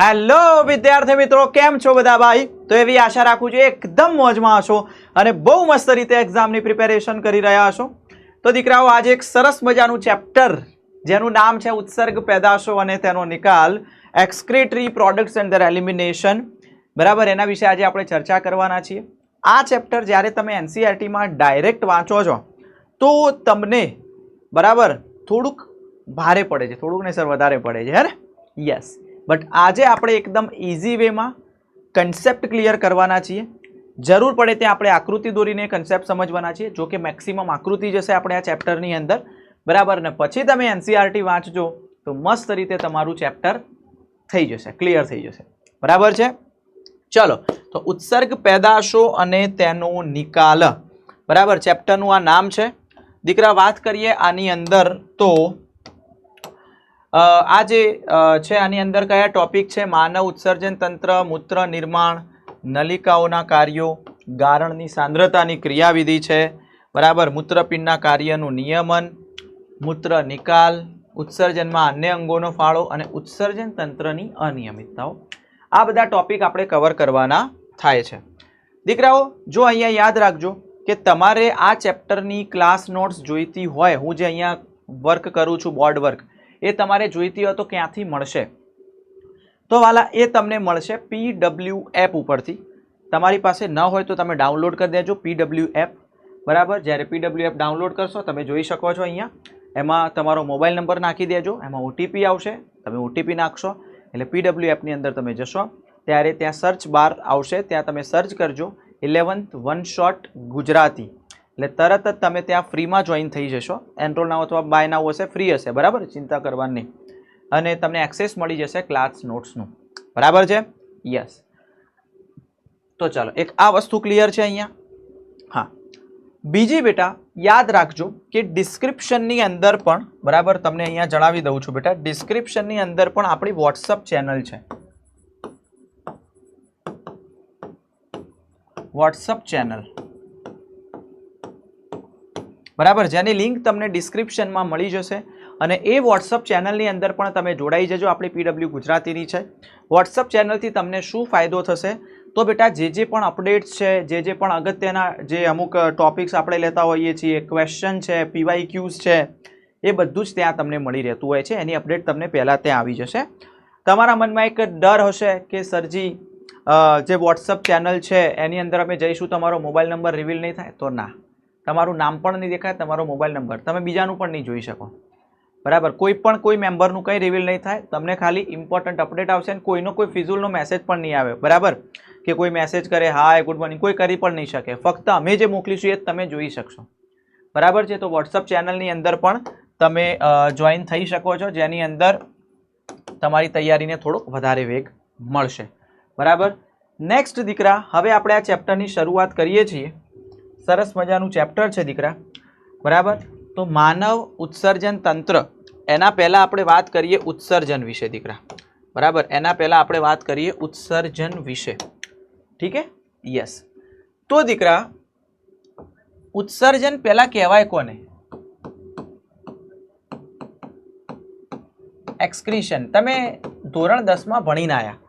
Hello વિદ્યાર્થી મિત્રો, કેમ છો બધા ભાઈ? તો એવી આશા રાખું છું એકદમ મોજમાં હશો અને બહુ મસ્ત રીતે એક્ઝામની પ્રિપેરેશન કરી રહ્યા હશો. તો દીકરાઓ, આજે એક સરસ મજાનું ચેપ્ટર જેનું નામ છે ઉત્સર્ગ પેદાશો અને તેનો નિકાલ, એક્સક્રીટરી પ્રોડક્ટ્સ એન્ડ ધેર એલિમિનેશન. બરાબર, એના વિશે આજે આપણે ચર્ચા કરવાના છીએ. આ ચેપ્ટર જ્યારે તમે એનસીઈઆરટીમાં ડાયરેક્ટ વાંચો છો તો તમને બરાબર થોડુંક ભારે પડે છે, થોડુંક ને સર વધારે પડે છે, હે ને? યસ, બટ આજે આપણે એકદમ ઇઝી વેમાં કન્સેપ્ટ ક્લિયર કરવાના છીએ. જરૂર પડે ત્યાં આપણે આકૃતિ દોરીને કન્સેપ્ટ સમજવાના છીએ. જો કે મેક્સિમમ આકૃતિ જશે આપણે આ ચેપ્ટરની અંદર, બરાબર. ને પછી તમે એનસીઈઆરટી વાંચજો તો મસ્ત રીતે તમારું ચેપ્ટર થઈ જશે, ક્લિયર થઈ જશે, બરાબર છે. ચલો, તો ઉત્સર્ગ પેદાશો અને તેનો નિકાલ, બરાબર, ચેપ્ટરનું આ નામ છે. દીકરા, વાત કરીએ આની અંદર તો આ જે છે આની અંદર કયા ટોપિક છે? માનવ ઉત્સર્જન તંત્ર, મૂત્ર નિર્માણ, નલિકાઓના કાર્યો, ગારણની સાંદ્રતાની ક્રિયાવિધિ છે, બરાબર, મૂત્રપિંડના કાર્યનું નિયમન, મૂત્ર નિકાલ, ઉત્સર્જનમાં અન્ય અંગોનો ફાળો અને ઉત્સર્જન તંત્રની અનિયમિતતાઓ. આ બધા ટોપિક આપણે કવર કરવાના થાય છે. દીકરાઓ, જો અહીંયા યાદ રાખજો કે તમારે આ ચેપ્ટરની ક્લાસ નોટ્સ જોઈતી હોય, હું જે અહીંયા વર્ક કરું છું બોર્ડ વર્ક, એ તમારે જોઈતી હોય તો ક્યાંથી મળશે? તો વાલા, એ તમને મળશે PWF ઉપરથી. તમારી પાસે ન હોય તો તમે ડાઉનલોડ કરી દેજો PWF, બરાબર. જ્યારે PWF ડાઉનલોડ કરશો તમે જોઈ શકો છો અહીંયા, એમાં તમારો મોબાઈલ નંબર નાખી દેજો, એમાં OTP આવશે, તમે OTP નાખશો એટલે PWFની અંદર તમે જશો ત્યારે ત્યાં સર્ચ બાર આવશે, ત્યાં તમે સર્ચ કરજો 11th વન શોટ ગુજરાતી, એટલે તરત જ તમે ત્યાં ફ્રીમાં જોઈન થઈ જશો. એનરોલ ના અથવા બાય ના હશે, ફ્રી હશે, બરાબર, ચિંતા કરવાની નહીં. અને તમને એક્સેસ મળી જશે ક્લાસ નોટ્સનું, બરાબર છે. યસ, તો ચાલો, એક આ વસ્તુ ક્લિયર છે અહીંયા. હા, બીજી બેટા યાદ રાખજો કે ડિસ્ક્રિપ્શનની અંદર પણ, બરાબર, તમને અહીંયા જણાવી દઉં છું બેટા, ડિસ્ક્રિપ્શનની અંદર પણ આપણી વોટ્સઅપ ચેનલ છે, વોટ્સઅપ ચેનલ, બરાબર, જેની લિંક તમને ડિસ્ક્રિપ્શનમાં મળી જશે. અને એ વોટ્સઅપ ચેનલની અંદર પણ તમે જોડાઈ જજો, આપણી PW ગુજરાતીની છે. વોટ્સઅપ ચેનલથી તમને શું ફાયદો થશે? તો બેટા જે પણ અપડેટ્સ છે, જે પણ અગત્યના જે અમુક ટોપિક્સ આપણે લેતા હોઈએ છીએ, ક્વેશ્ચન છે, PYQs છે, એ બધું જ ત્યાં તમને મળી રહેતું હોય છે. એની અપડેટ તમને પહેલાં ત્યાં આવી જશે. તમારા મનમાં એક ડર હશે કે સરજી જે વોટ્સઅપ ચેનલ છે એની અંદર અમે જઈશું તમારો મોબાઈલ નંબર રિવીલ નહીં થાય? તો ના, તમારું નામ પણ નહીં દેખાય, તમારો મોબાઈલ નંબર, તમે બીજાનું પણ નહીં જોઈ શકો, બરાબર. કોઈ મેમ્બરનું કંઈ રિવીલ નહીં થાય, તમને ખાલી ઇમ્પોર્ટન્ટ અપડેટ આવશે. કોઈનો કોઈ ફિઝુલનો મેસેજ પણ નહીં આવે, બરાબર, કે કોઈ મેસેજ કરે હાય ગુડ મોર્નિંગ, કોઈ કરી પણ નહીં શકે. ફક્ત અમે જે મોકલીશું એ જ તમે જોઈ શકશો, બરાબર છે. તો વોટ્સઅપ ચેનલની અંદર પણ તમે જોઈન થઈ શકો છો, જેની અંદર તમારી તૈયારીને થોડોક વધારે વેગ મળશે, બરાબર. નેક્સ્ટ દીકરા, હવે આપણે આ ચેપ્ટરની શરૂઆત કરીએ છીએ. સરસ મજાનું ચેપ્ટર છે દીકરા, બરાબર. તો માનવ ઉત્સર્જન તંત્ર, એના પહેલાં આપણે વાત કરીએ ઉત્સર્જન વિશે દીકરા, બરાબર. એના પહેલાં આપણે વાત કરીએ ઉત્સર્જન વિશે, ઠીક હે? યસ. તો દીકરા, ઉત્સર્જન પહેલાં કહેવાય કોને? એક્સક્રીશન. તમે ધોરણ 10માં ભણીને આવ્યા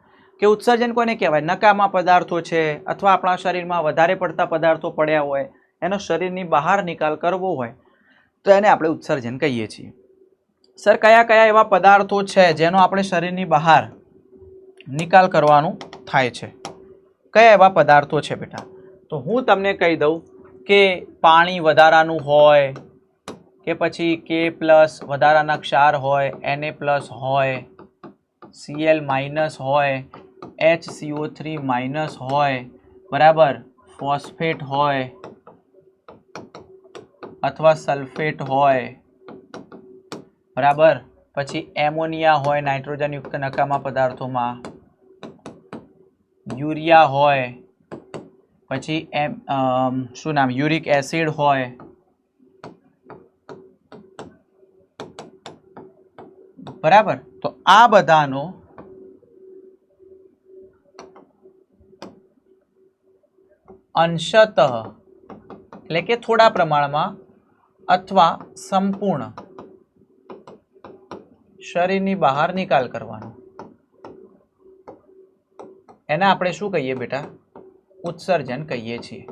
કે ઉત્સર્જન કોને કહેવાય? નકામા પદાર્થો છે અથવા આપણા શરીરમાં વધારે પડતા પદાર્થો પડ્યા હોય, એનો શરીરની બહાર નિકાલ કરવો હોય તો એને આપણે ઉત્સર્જન કહીએ છીએ. સર, કયા કયા એવા પદાર્થો છે જેનો આપણે શરીરની બહાર નિકાલ કરવાનું થાય છે? કયા એવા પદાર્થો છે બેટા? તો હું તમને કહી દઉં કે પાણી વધારાનું હોય, કે પછી K+ વધારાના ક્ષાર હોય, Na+ હોય, Cl- હોય, HCO3- હોય, બરાબર, ફોસ્ફેટ હોય અથવા સલ્ફેટ હોય, બરાબર, પછી એમોનિયા હોય નાઇટ્રોજનયુક્ત નકામા પદાર્થોમાં, યુરિયા હોય, પછી શું નામ, યુરિક એસિડ હોય, બરાબર. તો આ બધાનો અંશતઃ એટલે કે થોડા પ્રમાણમાં અથવા સંપૂર્ણ શરીરની બહાર નિકાલ કરવાનો. એના આપણે શું કહીએ બેટા? ઉત્સર્જન કહીએ છીએ,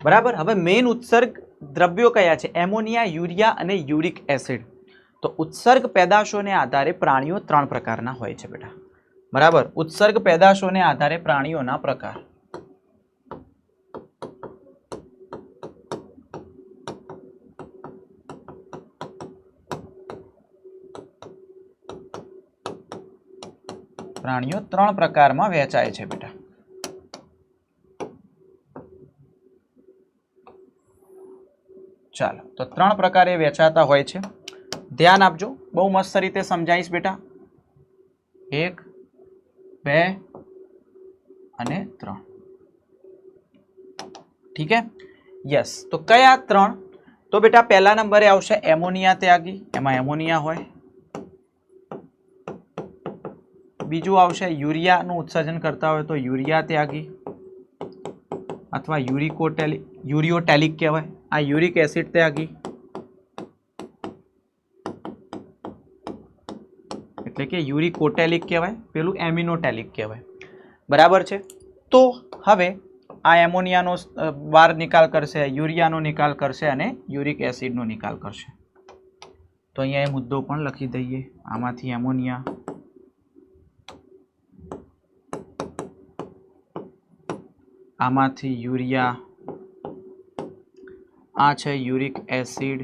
બરાબર. હવે મેઇન ઉત્સર્ગ દ્રવ્યો કયા છે? એમોનિયા, યુરિયા અને યુરિક એસિડ. તો ઉત્સર્ગ પેદાશોને આધારે પ્રાણીઓ 3 પ્રકારના હોય છે બેટા, બરાબર. ઉત્સર્ગ પેદાશોને આધારે પ્રાણીઓના પ્રકાર. પ્રાણીઓ 3 પ્રકારમાં વહેંચાય છે બેટા. ચાલો, તો 3 પ્રકારે વહેંચાતા હોય છે. ધ્યાન આપજો, બહુ મસ્ત રીતે સમજાવીશ બેટા. 1, 2 અને 3. ઠીક હે? યસ. તો કયા 3? તો બેટા પહેલા નંબરે આવશે એમોનિયા ત્યાગી, એમાં એમોનિયા હોય. બીજું આવશે યુરિયાનું ઉત્સર્જન કરતા હોય તો યુરિયા ત્યાગી અથવા યુરિયોટેલિક કહેવાય, આ યુરિક એસિડ ત્યાગી, એટલે કે યુરિકોટેલિક કહેવાય, પેલું એમિનોટેલિક કહેવાય, બરાબર છે. તો હવે આ એમોનિયાનો બહાર નિકાલ કરશે, યુરિયાનો નિકાલ કરશે અને યુરિક એસિડનો નિકાલ કરશે. તો અહીંયા એ મુદ્દો પણ લખી દઈએ. આમાંથી એમોનિયા, આમાંથી યુરિયા, આ છે યુરિક એસિડ.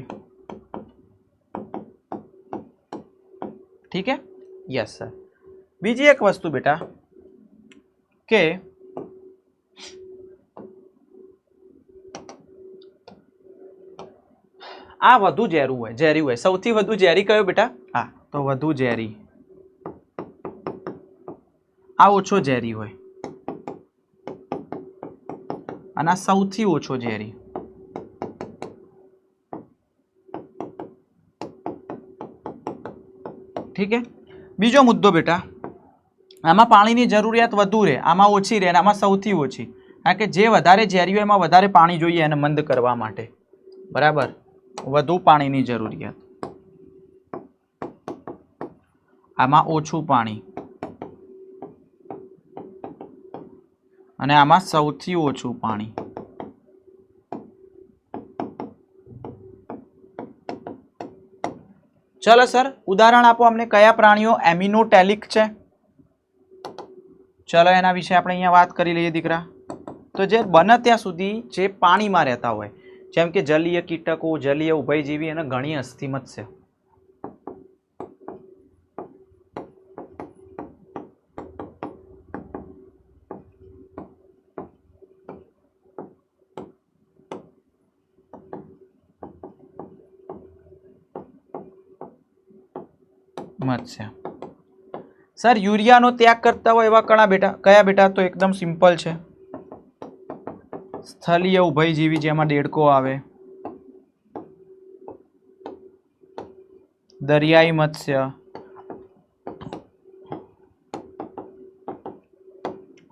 ઠીક હે? Yes sir. બીજી એક વસ્તુ બેટા કે આ વધુ ઝેરી હોય. સૌથી વધુ ઝેરી કયો બેટા? હા, તો વધુ ઝેરી. આ ઓછો ઝેરી હોય અને આ સૌથી ઓછો ઝેરી. ઠીક હે? બીજો મુદ્દો બેટા, આમાં પાણીની જરૂરિયાત વધુ રહે, આમાં ઓછી રહે, આમાં સૌથી ઓછી. કારણ કે જે વધારે ઝેરી હોય એમાં વધારે પાણી જોઈએ એને મંદ કરવા માટે, બરાબર. વધુ પાણીની જરૂરિયાત, આમાં ઓછું પાણી અને આમાં સૌથી ઓછું પાણી. ચલો સર, ઉદાહરણ આપો અમને. કયા પ્રાણીઓ એમિનોટેલિક છે? ચલો એના વિશે આપણે અહીંયા વાત કરી લઈએ દીકરા. તો જે બને ત્યાં સુધી જે પાણીમાં રહેતા હોય, જેમ કે જલીય કીટકો, જલીય ઉભયજીવી અને ઘણી હસ્તી મત્સ્ય. મત્સ્ય. સર યુરિયાનો ત્યાગ કરતા હોય એવા કયા બેટા? તો એકદમ સિમ્પલ છે, સ્થલીય ઉભયજીવી, જેમાં દેડકો આવે, દરિયાઈ મત્સ્ય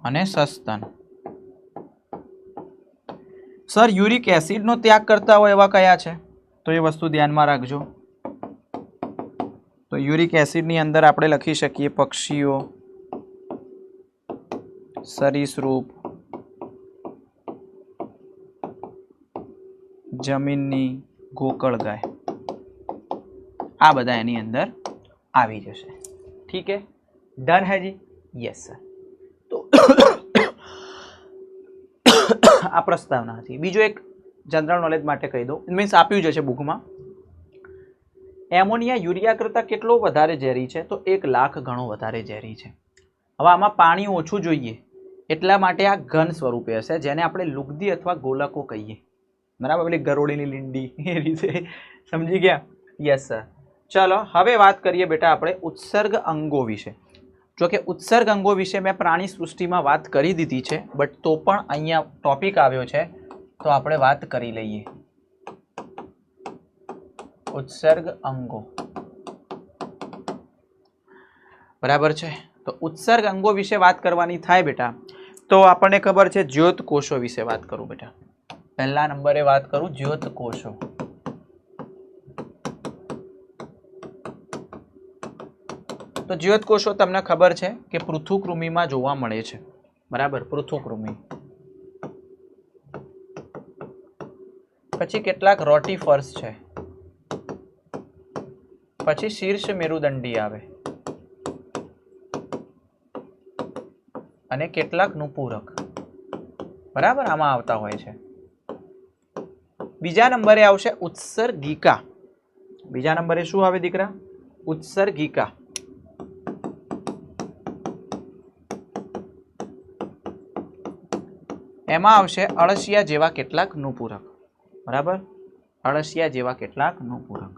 અને સસ્તન. સર યુરિક એસિડનો ત્યાગ કરતા હોય એવા કયા છે? તો એ વસ્તુ ધ્યાનમાં રાખજો. તો યુરિક એસિડની અંદર આપણે લખી શકીએ પક્ષીઓ, સરીસૃપ, જમીનની ગોકળગાય, આ બધા એની અંદર આવી જશે. ઠીક હે? ડન હે જી? Yes sir. તો આ પ્રસ્તાવના હતી. બીજો એક જનરલ નોલેજ માટે કહી દઉં, મીન્સ આપ્યું જ છે બુકમાં. એમોનિયા યુરિયા કરતાં કેટલો વધારે ઝેરી છે? તો 1 લાખ ગણો વધારે ઝેરી છે. હવે આમાં પાણી ઓછું જોઈએ એટલા માટે આ ઘન સ્વરૂપે હશે, જેને આપણે લુગદી અથવા ગોલકો કહીએ, બરાબર. પેલી ગરોળીની લીંડી એ રીતે, સમજી ગયા? Yes sir. ચલો હવે વાત કરીએ બેટા આપણે ઉત્સર્ગ અંગો વિશે. જો કે ઉત્સર્ગ અંગો વિશે મેં પ્રાણી સૃષ્ટિમાં વાત કરી દીધી છે, બટ તો પણ અહીંયા ટોપિક આવ્યો છે તો આપણે વાત કરી લઈએ. ઉત્સર્ગ અંગો, બરાબર છે. તો ઉત્સર્ગ અંગો વિશે વાત કરવાની થાય બેટા તો આપણને ખબર છે જ્યોત કોષો વિશે વાત કરું બેટા. પહેલા નંબરે વાત કરું જ્યોત કોષો. તો જીવતકોષો તમને ખબર છે કે પૃથુકૃમિમાં જોવા મળે છે, બરાબર, પૃથુકૃમિ. પછી કેટલાક રોટીફર્સ છે, પછી શીર્ષ મેરુદંડી આવે અને કેટલાક નુપુરક, બરાબર, આમાં આવતા હોય છે. બીજા નંબરે આવશે ઉત્સર્ગિકા. બીજા નંબરે શું આવે દીકરા? ઉત્સર્ગિકા. એમાં આવશે અળસિયા જેવા કેટલાક નુપુરક, બરાબર, અળસિયા જેવા કેટલાક નુપુરક.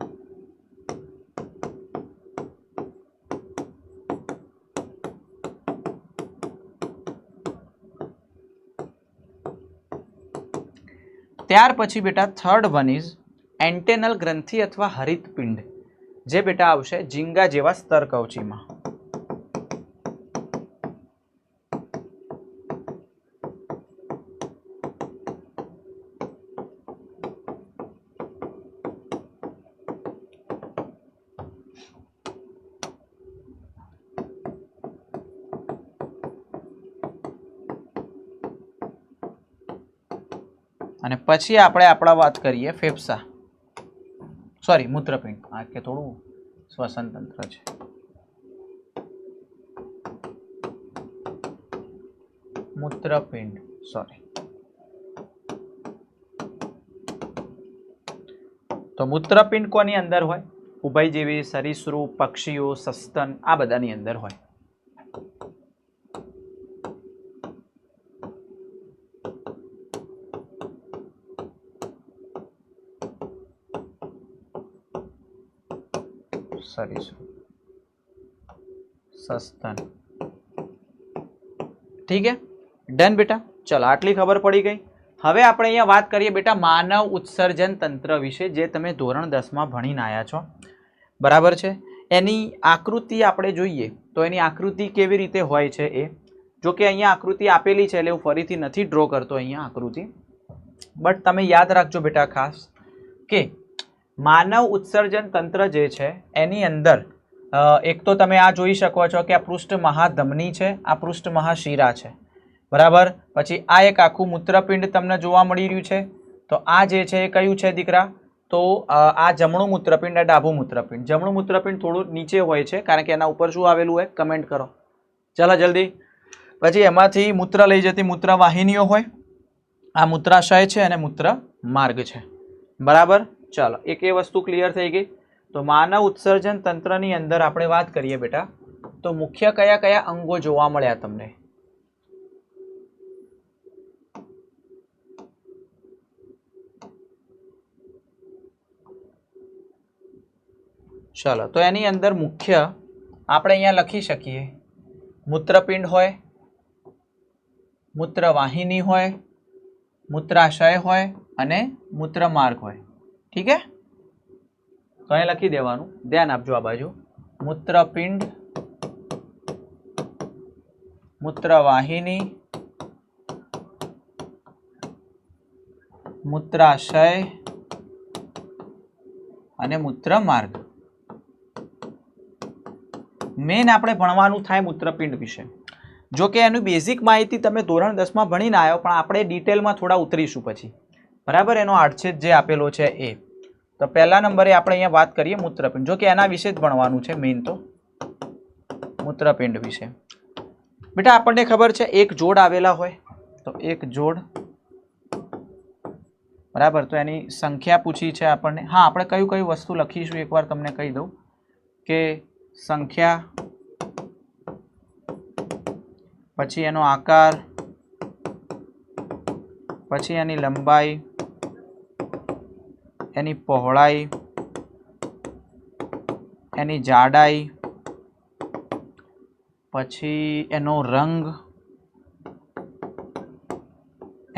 ત્યાર પછી બેટા થર્ડ વન ઇઝ એન્ટેનલ ગ્રંથિ અથવા હરિતપિંડ, જે બેટા આવશે ઝીંગા જેવા સ્તર કવચીમાં. અને પછી આપણે વાત કરીએ ફેફસા, સોરી મૂત્રપિંડ, આ કે થોડું શ્વસન તંત્ર છે. મૂત્રપિંડ, સોરી. તો મૂત્રપિંડ કોની અંદર હોય? ઉભયજીવી, સરીસૃપ, પક્ષીઓ, સસ્તન, આ બધાની અંદર હોય. सरीसृप, सस्तन, ठीक है, डन बेटा. चलो आटली खबर पड़ी गई. હવે આપણે અહીંયા વાત કરીએ બેટા માનવ ઉત્સર્જન તંત્ર વિશે, જે તમે ધોરણ 10 માં ભણીને આવ્યા છો, બરાબર છે. એની આકૃતિ આપણે જોઈએ તો એની આકૃતિ કેવી રીતે હોય છે એ, જો કે અહીંયા આકૃતિ આપેલી છે એટલે હું ફરીથી નથી ડ્રો કરતો અહીંયા આકૃતિ, બટ તમે યાદ રાખજો બેટા ખાસ કે માનવ ઉત્સર્જન તંત્ર જે છે એની અંદર એક તો તમે આ જોઈ શકો છો કે આ પૃષ્ઠ મહાધમની છે, આ પૃષ્ઠ મહાશિરા છે, બરાબર. પછી આ એક આખું મૂત્રપિંડ તમને જોવા મળી રહ્યું છે. તો આ જે છે એ કયું છે દીકરા? તો આ જમણું મૂત્રપિંડ, આ ડાબું મૂત્રપિંડ. જમણું મૂત્રપિંડ થોડું નીચે હોય છે કારણ કે એના ઉપર શું આવેલું હોય, કમેન્ટ કરો ચાલો જલ્દી. પછી એમાંથી મૂત્ર લઈ જતી મૂત્રવાહિનીઓ હોય, આ મૂત્રાશય છે અને મૂત્ર માર્ગ છે, બરાબર. ચાલો એક એ વસ્તુ ક્લિયર થઈ ગઈ. તો માનવ ઉત્સર્જન તંત્રની અંદર આપણે વાત કરીએ બેટા તો મુખ્ય કયા કયા અંગો જોવા મળ્યા તમને? ચાલો તો એની અંદર મુખ્ય આપણે અહીંયા લખી શકીએ મૂત્રપિંડ હોય, મૂત્રવાહિની હોય, મૂત્રાશય હોય અને મૂત્રમાર્ગ હોય. ઠીક હે, તો અહીંયા લખી દેવાનું, ધ્યાન આપજો આ બાજુ. મૂત્રપિંડ, મૂત્રવાહિની, મૂત્રાશય અને મૂત્રમાર્ગ. મેન આપણે ભણવાનું થાય મૂત્રપિંડ વિશે. જો કે એનું બેઝિક માહિતી તમે ધોરણ 10 માં ભણીને આવ્યો, પણ આપણે ડિટેલમાં થોડા ઉતરીશું પછી, બરાબર. એનો આડછેદ જે આપેલો છે એ. તો પહેલા નંબરે આપણે અહીંયા વાત કરીએ મૂત્રપિંડ, જો કે એના વિશે જ ભણવાનું છે મેઇન તો મૂત્રપિંડ વિશે. બેટા આપણને ખબર છે એક જોડ આવેલા હોય, તો એક જોડ, બરાબર. તો એની સંખ્યા પૂછી છે આપણને. હા, આપણે કયું કયું વસ્તુ લખીશું એકવાર તમને કહી દઉં કે સંખ્યા, પછી એનો આકાર, પછી એની લંબાઈ, એની પહોળાઈ, એની જાડાઈ, પછી એનો રંગ,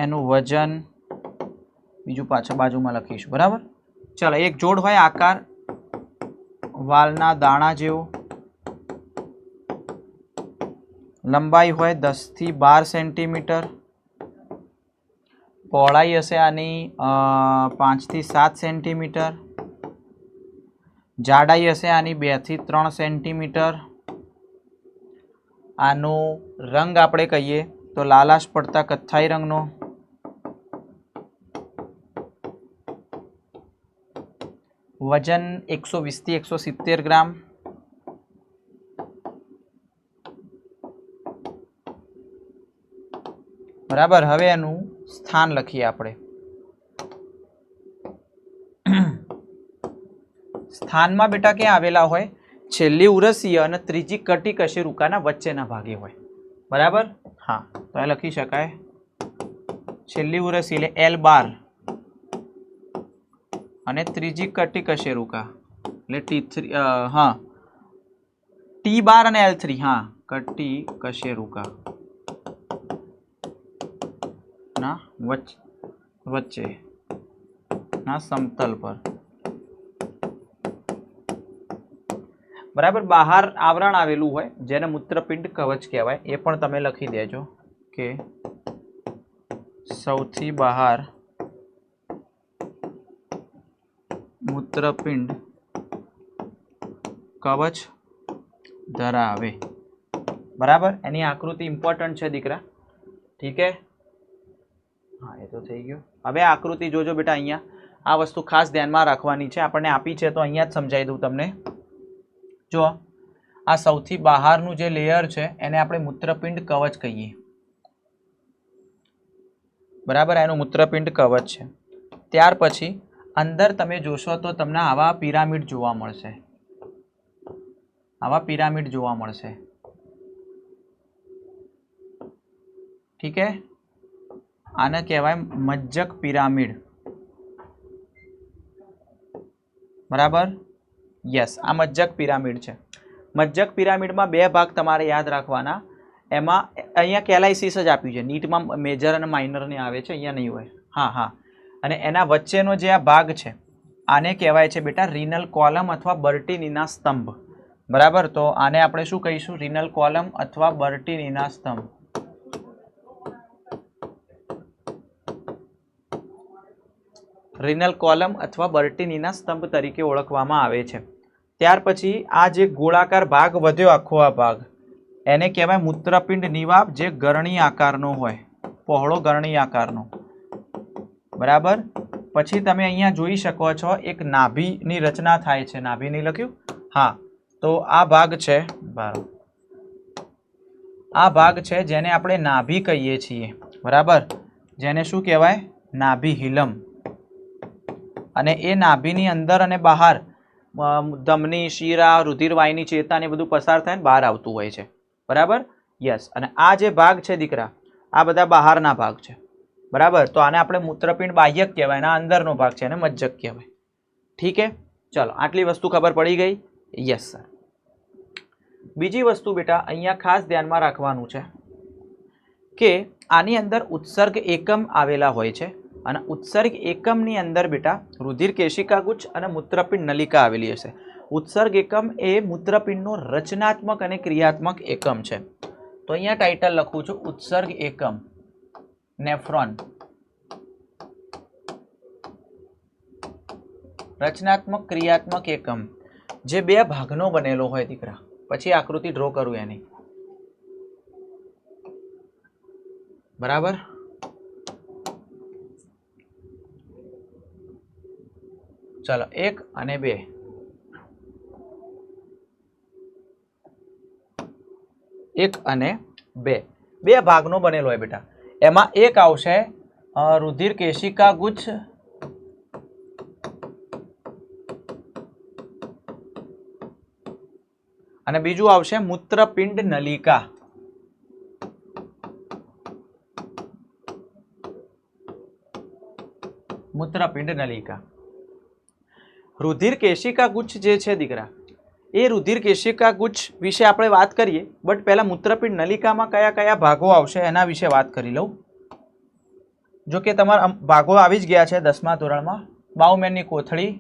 એનું વજન, બીજું પાછળ બાજુમાં લખીશું, બરાબર. ચાલો એક જોડ હોય, આકાર વાલના દાણા જેવો, લંબાઈ હોય 10 થી 12 સેન્ટીમીટર, પહોળાઈ હશે આની 5 થી 7 સેન્ટીમીટર, જાડાઈ હશે આની 2 થી 3 સેન્ટીમીટર, આનો રંગ આપણે કહીએ તો લાલાશ પડતા કથ્થાઈ રંગનો, વજન 120 થી 170 ગ્રામ, બરાબર. હવે એનું સ્થાન લખીએ આપણે. સ્થાનમાં બેટા ક્યાં આવેલા હોય? છેલ્લી ઉરસીય અને ત્રીજી કટી કશેરુકાના વચ્ચેના ભાગે હોય. બરાબર. હા, તો એ લખી શકાય છેલ્લી ઉરસી એટલે L12 અને ત્રીજી કટી કશેરુકા એટલે T3 હા T12 અને L3 હા કટી કશેરુકા ના વચ્ચે ના સમતલ પર, બરાબર. બહાર આવરણ આવેલું હોય જેને મૂત્રપિંડ કવચ કહેવાય, એ પણ તમે લખી દેજો કે સૌથી બહાર મૂત્રપિંડ કવચ ધરાવે, બરાબર. એની આકૃતિ ઇમ્પોર્ટન્ટ છે દીકરા, ઠીક હે. હા, એ તો થઈ ગયું. હવે આકૃતિ જોજો બેટા, અહીંયા આ વસ્તુ ખાસ ધ્યાનમાં રાખવાની છે, આપણને આપી છે તો અહીંયા જ સમજાવી દઉં તમને. જો આ સૌથી બહારનું જે લેયર છે એને આપણે મૂત્રપિંડ કવચ કહીએ, બરાબર. એનું મૂત્રપિંડ કવચ છે. ત્યાર પછી અંદર તમે જોશો તો તમને આવા પિરામિડ જોવા મળશે, આવા પિરામિડ જોવા મળશે, ઠીક હે. આને કહેવાય મજ્જક પિરામિડ, બરાબર. યસ, આ મજ્જક પિરામિડ છે. મજ્જક પિરામિડમાં બે ભાગ તમારે યાદ રાખવાના. એમાં અહીંયા કેલાઇસિસ જ આપ્યું છે, નીટમાં મેજર અને માઇનરને આવે છે, અહીંયા નહીં હોય. હા હા. અને એના વચ્ચેનો જે આ ભાગ છે આને કહેવાય છે બેટા રિનલ કોલમ અથવા બર્ટીનીના સ્તંભ, બરાબર. તો આને આપણે શું કહીશું? રિનલ કોલમ અથવા બર્ટીનીના સ્તંભ. રિનલ કોલમ અથવા બર્ટીનીના સ્તંભ તરીકે ઓળખવામાં આવે છે. ત્યાર પછી આ જે ગોળાકાર ભાગ વધ્યો, આખો આ ભાગ, એને કહેવાય મૂત્રપિંડ નિવાબ, જે ગરણી આકારનો હોય, પહોળો ગરણી આકારનો, બરાબર. પછી તમે અહીંયા જોઈ શકો છો એક નાભીની રચના થાય છે. નાભી નહીં લખ્યું? હા, તો આ ભાગ છે, આ ભાગ છે જેને આપણે નાભી કહીએ છીએ, બરાબર. જેને શું કહેવાય? નાભી હિલમ. અને એ નાભીની અંદર અને બહાર ધમની, શીરા, રુધિરવાહિની, ચેતા ને બધું પસાર થાય ને બહાર આવતું હોય છે, બરાબર. યસ. અને આ જે ભાગ છે દીકરા, આ બધા બહારના ભાગ છે, બરાબર. તો આને આપણે મૂત્રપિંડ બાહ્યક કહેવાય, અને આ અંદરનો ભાગ છે એને મજ્જક કહેવાય, ઠીક હે. ચલો, આટલી વસ્તુ ખબર પડી ગઈ? Yes sir. બીજી વસ્તુ બેટા અહીંયા ખાસ ધ્યાનમાં રાખવાનું છે કે આની અંદર ઉત્સર્ગ એકમ આવેલા હોય છે, અને ઉત્સર્ગ એકમની અંદર બેટા રુધિર કેશિકા ગુચ્છ અને મૂત્રપિંડ નલિકા આવેલી હશે. ઉત્સર્ગ એકમ એ મૂત્રપિંડનો રચનાત્મક અને ક્રિયાત્મક એકમ છે. તો અહીંયા ટાઇટલ લખું છું, ઉત્સર્ગ એકમ, નેફ્રોન. રચનાત્મક ક્રિયાત્મક એકમ જે બે ભાગનો બનેલો હોય દીકરા. પછી આકૃતિ ડ્રો કરું એની, બરાબર. ચલો, 1 અને 2. 1 અને 2 બે ભાગનો બનેલો હોય બેટા. એમાં એક આવશે રુધિર કેશિકા ગુચ્છ અને બીજું આવશે મૂત્રપિંડ નલિકા. મૂત્રપિંડ નલિકા. રુધિર કેશિકા ગુચ્છ જે છે દીકરા, એ રુધિર કેશિકા ગુચ્છ વિશે આપણે વાત કરીએ, બટ પહેલા મૂત્રપિંડ નલિકામાં કયા કયા ભાગો આવશે એના વિશે વાત કરી લઉં. જો કે તમારા ભાગો આવી જ ગયા છે 10મા ધોરણમાં. બાઉમેનની કોથળી,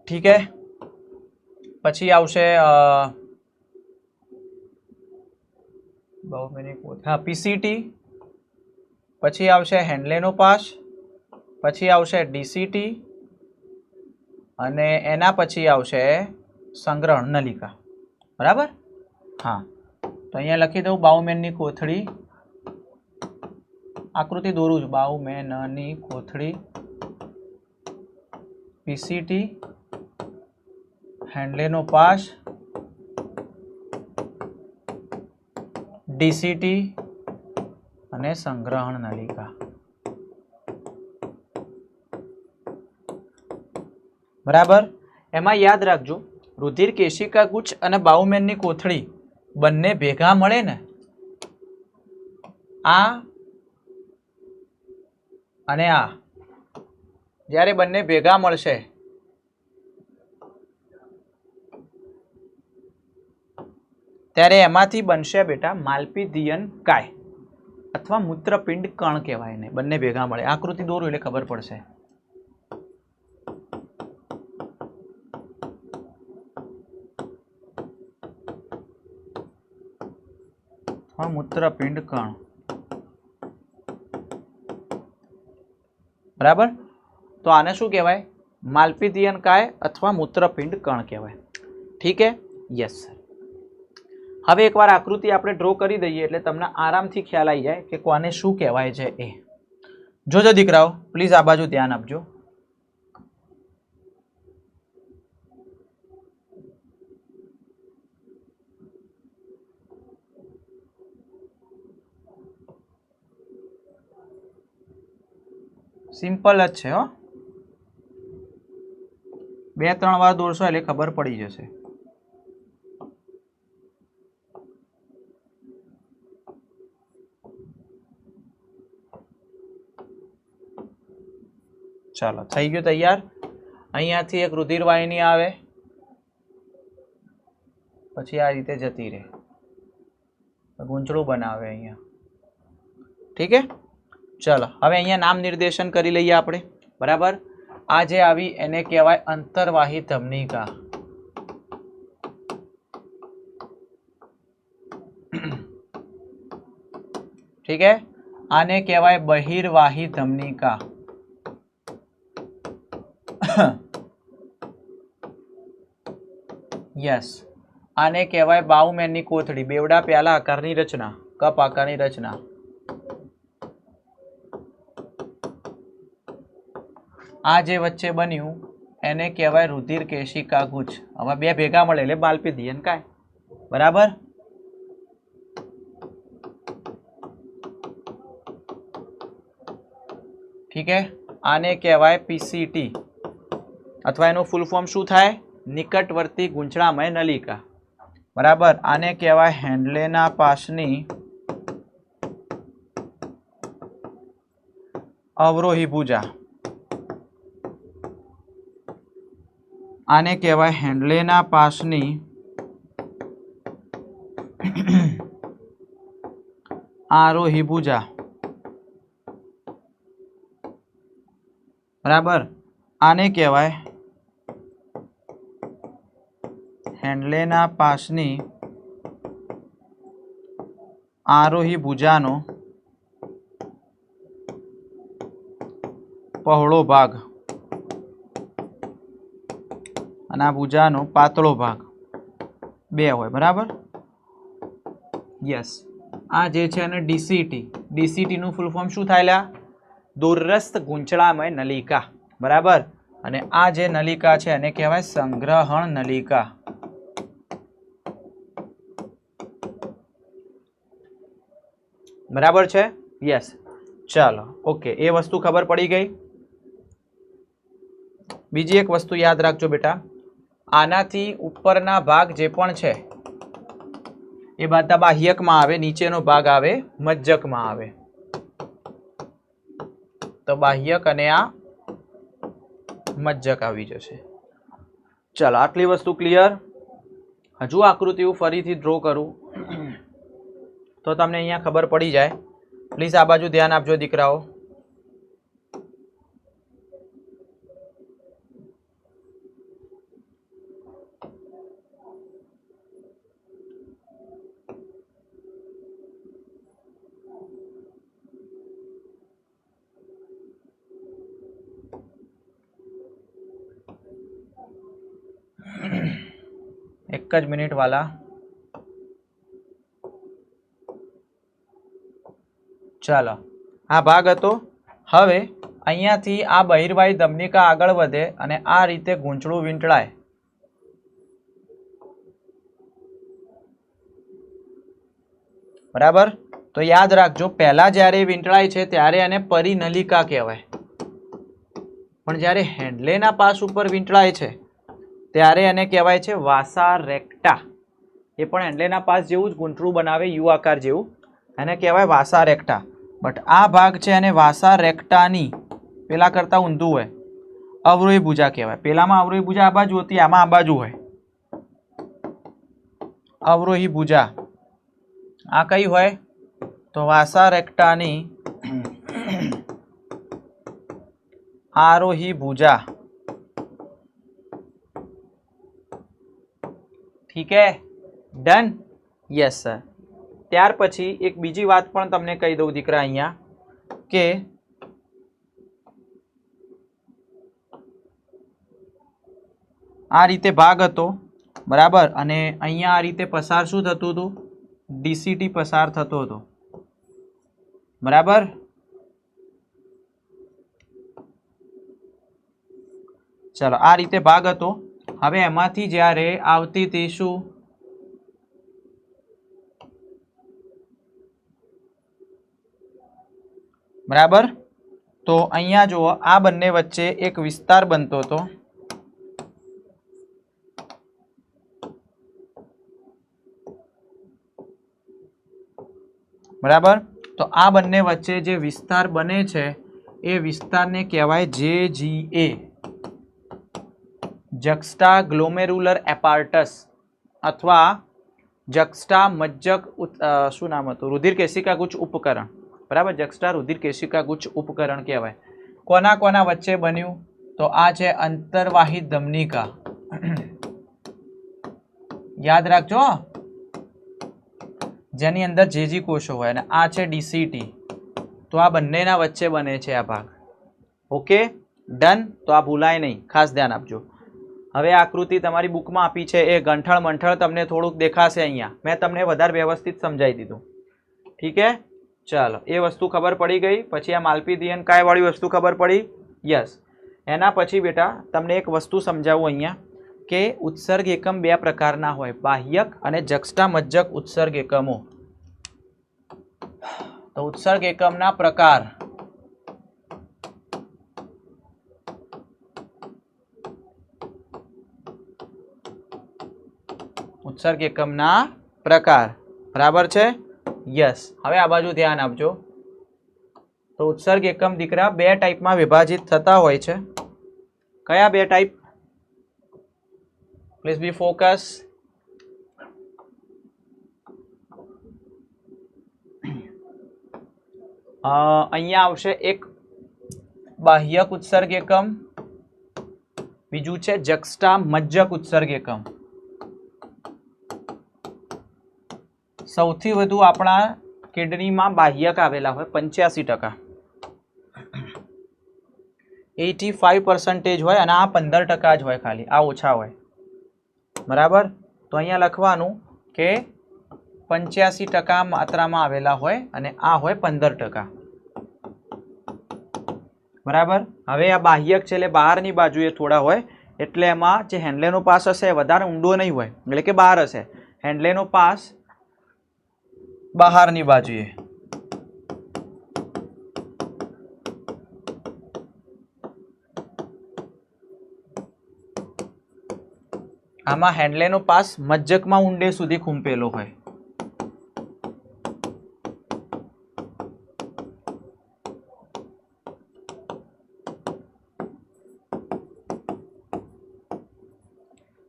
ઠીક હે. પછી આવશે બાઉમેનની કોથળી, હા, પીસીટી. પછી આવશે હેન્ડલેનો પાસ, પછી આવશે ડીસીટી, અને એના પછી આવશે સંગ્રહણ નલિકા. બરાબર. હા, તો અહીંયા લખી દઉં બાઉમેનની કોથળી, આકૃતિ દોરું છું, બાઉમેનની કોથળી, પીસીટી, હેન્ડલેનો પાસ, ડીસીટી અને સંગ્રહણ નલિકા. બરાબર. એમાં યાદ રાખજો, રુધિર કેશિકા ગુચ્છ અને બાઉમેનની કોથળી બંને ભેગા મળે ને, આ અને આ જ્યારે બંને ભેગા મળશે ત્યારે એમાંથી બનશે બેટા માલપીધિયન કાય અથવા મૂત્રપિંડ કણ કહેવાય ને. બંને ભેગા મળે, આકૃતિ દોરું એટલે ખબર પડશે. મૂત્રપિંડ કણ. બરાબર. તો આને શું કહેવાય? માલપીધિયન કાય અથવા મૂત્રપિંડ કણ કહેવાય. ઠીક હે? યસ. હવે એકવાર આકૃતિ આપણે ડ્રો કરી દઈએ એટલે તમને આરામથી ખ્યાલ આવી જાય કે કોને શું કહેવાય છે એ. જોજો દીકરાઓ, પ્લીઝ આ બાજુ ધ્યાન આપજો. સિમ્પલ જ છે હો, 2-3 વાર દોરશો એટલે ખબર પડી જશે. ચાલો, થઈ ગયું તૈયાર. અહીંયાથી એક રુધિર વાહિની આવે, પછી આ રીતે જતી રહે, ગૂંચળું બનાવે અહીંયા. ઠીક હે? ચલો, હવે અહીંયા નામ નિર્દેશન કરી લઈએ આપણે. બરાબર. આ જે આવી એને કહેવાય અંતર્વાહી ધમનિકા. ઠીક હે? આને કહેવાય બહિર્વાહી ધમનિકા. યસ. આને કહેવાય બાઉમેનની કોથળી, બેવડા પ્યાલા આકારની રચના, કપ આકારની રચના. આ જે વચ્ચે બન્યું એને કહેવાય રુધિર કેશિકા ગુચ્છ. હવે બે ભેગા મળે એટલે માલપીધિયન કાય. બરાબર. ઠીક હે? આને કહેવાય પીસીટી અથવા એનું ફૂલ ફોર્મ શું થાય? નિકટવર્તી ગૂંચળામય નલિકા. બરાબર. આને કહેવાય હેન્ડલેના પાસની અવરોહી ભુજા. આને કહેવાય હેન્ડલેના પાસની આરોહી ભુજા. બરાબર. આને કહેવાય હેન્ડલેના પાસની આરોહી ભુજાનો પહોળો ભાગ અને આ ભુજાનો પાતળો ભાગ, બે હોય. બરાબર. યસ. આ જે છે એને ડીસીટી. ડીસીટીનું ફૂલ ફોર્મ શું થાય? દૂરસ્થ ગૂંચળામય નલિકા. બરાબર. અને આ જે નલિકા છે એને કહેવાય સંગ્રહણ નલિકા. બરાબર છે? યસ. ચાલો, ઓકે, એ વસ્તુ ખબર પડી ગઈ. બીજી એક વસ્તુ યાદ રાખજો બેટા, આનાથી ઉપરના ભાગ જે પણ છે એ બધા બાહ્યકમાં આવે, નીચેનો ભાગ આવે મજ્જકમાં આવે. તો બાહ્યક અને આ મજ્જક આવી જશે. ચાલો, આટલી વસ્તુ ક્લિયર. હજુ આકૃતિ હું ફરીથી ડ્રો કરું તો તમને અહીંયા ખબર પડી જાય. પ્લીઝ આ બાજુ ધ્યાન આપજો દીકરાઓ. એક જ મિનિટ વાલા. ચાલો આ ભાગ હતો. હવે અહીંયાથી આ બહિર્વાહી ધમનિકા આગળ વધે અને આ રીતે ગૂંચળું વીંટળાય. બરાબર. તો યાદ રાખજો, પહેલા જ્યારે વીંટળાય છે ત્યારે એને પરિનલિકા કહેવાય, પણ જ્યારે હેન્ડલેના પાસ ઉપર વીંટળાય છે ત્યારે એને કહેવાય છે વાસા રેક્ટા. એ પણ હેન્ડલેના પાસ જેવું જ ગૂંટળું બનાવે, યુ આકાર જેવું, એને કહેવાય વાસા રેક્ટા. બટ આ ભાગ છે એને વાસા રેક્ટાની પેલા કરતા ઊંધું હોય, અવરોહી ભુજા કહેવાય. પેલામાં અવરોહી ભુજા આ બાજુ હતી, આમાં આ બાજુ હોય અવરોહી ભુજા. આ કઈ હોય તો વાસા રેક્ટાની આરોહી ભુજા. ઠીક હે, ડન. Yes sir. ત્યાર પછી એક બીજી વાત પણ તમને કહી દઉં દીકરા અહીંયા, કે આ રીતે ભાગ હતો, બરાબર, અને અહીંયા આ રીતે પસાર શું થતું હતું, ડીસીટી પસાર થતો હતો, બરાબર. ચલો આ રીતે ભાગ હતો. હવે એમાંથી જ્યારે આવતી હતી શું, બરાબર. તો અહીંયા જુઓ, આ બંને વચ્ચે એક વિસ્તાર બનતો હતો, બરાબર. તો આ બંને વચ્ચે જે વિસ્તાર બને છે એ વિસ્તારને કહેવાય JGA, જક્સ્ટા ગ્લોમેરુલર એપાર્ટસ, અથવા જક્સ્ટા મજ્જક શું નામ હતું, રુધિર કેશિકા ગુચ્છ ઉપકરણ, બરાબર. જક્સ્ટા રુધિર કેશિકા ગુચ્છ ઉપકરણ કહેવાય. કોના કોના વચ્ચે બન્યું, તો આ છે અંતર્વાહી ધમનિકા, યાદ રાખજો, જેની અંદર જેજી કોષો હોય, અને આ છે ડીસીટી. તો આ બંનેના વચ્ચે બને છે આ ભાગ. Okay, done. તો આ ભૂલાય નહીં, ખાસ ધ્યાન આપજો. હવે આકૃતિ તમારી બુકમાં આપી છે, એ ગંઠળ મંઠળ તમને થોડુંક દેખાશે અહીંયા. મેં તમને વધારે વ્યવસ્થિત સમજાવી દીધું. ઠીક હે, ચાલો એ વસ્તુ ખબર પડી ગઈ. પછી આ માલપીધિયન કાય વાળી વસ્તુ ખબર પડી. યસ. એના પછી બેટા તમને એક વસ્તુ સમજાવું અહીંયા, કે ઉત્સર્ગ એકમ બે પ્રકારના હોય, બાહ્યક અને જક્સ્ટા મજ્જક ઉત્સર્ગ એકમો. તો ઉત્સર્ગ એકમના પ્રકાર, ઉત્સર્ગ એકમના પ્રકાર, બરાબર છે. યસ. હવે આ બાજુ ધ્યાન આપજો. તો ઉત્સર્ગ એકમ દીકરા બે ટાઈપમાં વિભાજિત થતા હોય છે. કયા બે ટાઈપ? Please B focus. અહીંયા આવશે એક બાહ્યક ઉત્સર્ગ એકમ, બીજું છે જક્સ્ટા મજ્જક ઉત્સર્ગ એકમ. સૌથી વધુ આપણા કિડનીમાં બાહ્યક આવેલા હોય 85%, 85% હોય, અને આ 15% જ હોય ખાલી, આ ઓછા હોય, બરાબર. તો અહીંયા લખવાનું કે 85% માત્રામાં આવેલા હોય અને આ હોય 15%, બરાબર. હવે આ બાહ્યક છે એટલે બહારની બાજુએ થોડા હોય, એટલે એમાં જે હેન્ડલેનો પાસ હશે એ વધારે ઊંડો નહીં હોય, એટલે કે બહાર હશે. હેન્ડલેનો પાસ બહારની બાજુએ. આમાં હેન્ડલેનો પાસ મજ્જકમાં ઊંડે સુધી ખૂંપેલો હોય.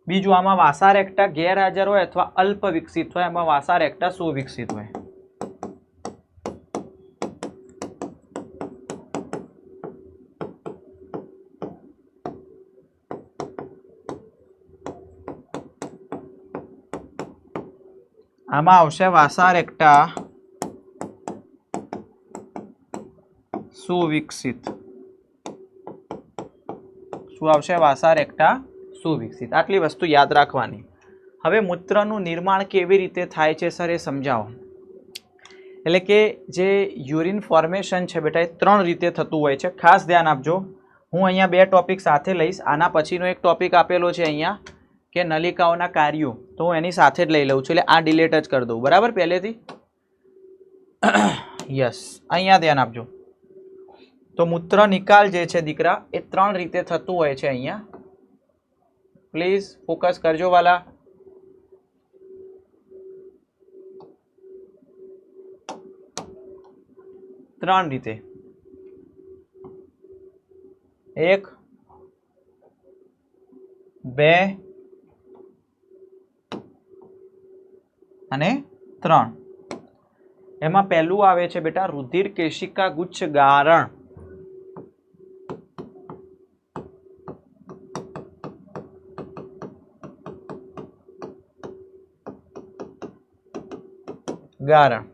બીજું આમાં વાસા રેક્ટા ગેરહાજર હોય અથવા અલ્પ વિકસિત હોય, એમાં વાસા રેક્ટા સુવિકસિત હોય. આમાં આવશે વાસા રેક્ટા સુવિકસિત. શું આવશે? વાસા રેક્ટા સુવિકસિત. આટલી વસ્તુ યાદ રાખવાની. હવે મૂત્રનું નિર્માણ કેવી રીતે થાય છે સર, એ સમજાવો. એટલે કે જે યુરિન ફોર્મેશન છે બેટા એ 3 રીતે થતું હોય છે. ખાસ ધ્યાન આપજો. હું અહીંયા 2 ટોપિક સાથે લઈશ. આના પછીનો એક ટોપિક આપેલો છે અહીંયા કે નલિકાઓના કાર્યો, તો હું એની સાથે જ લઈ લઉં છું, એટલે આ ડિલેટ જ કરી દઉં. બરાબર, પહેલેથી. યસ, અહીંયા ધ્યાન આપજો. તો મૂત્ર નિકાલ જે છે દીકરા એ 3 રીતે થતું હોય છે. અહીંયા પ્લીઝ ફોકસ કરજો વાલા. ત્રણ રીતે. 1, 2 અને 3. એમાં પહેલું આવે છે બેટા રુધિર કેશિકા ગુચ્છ ગારણ. ગારણ.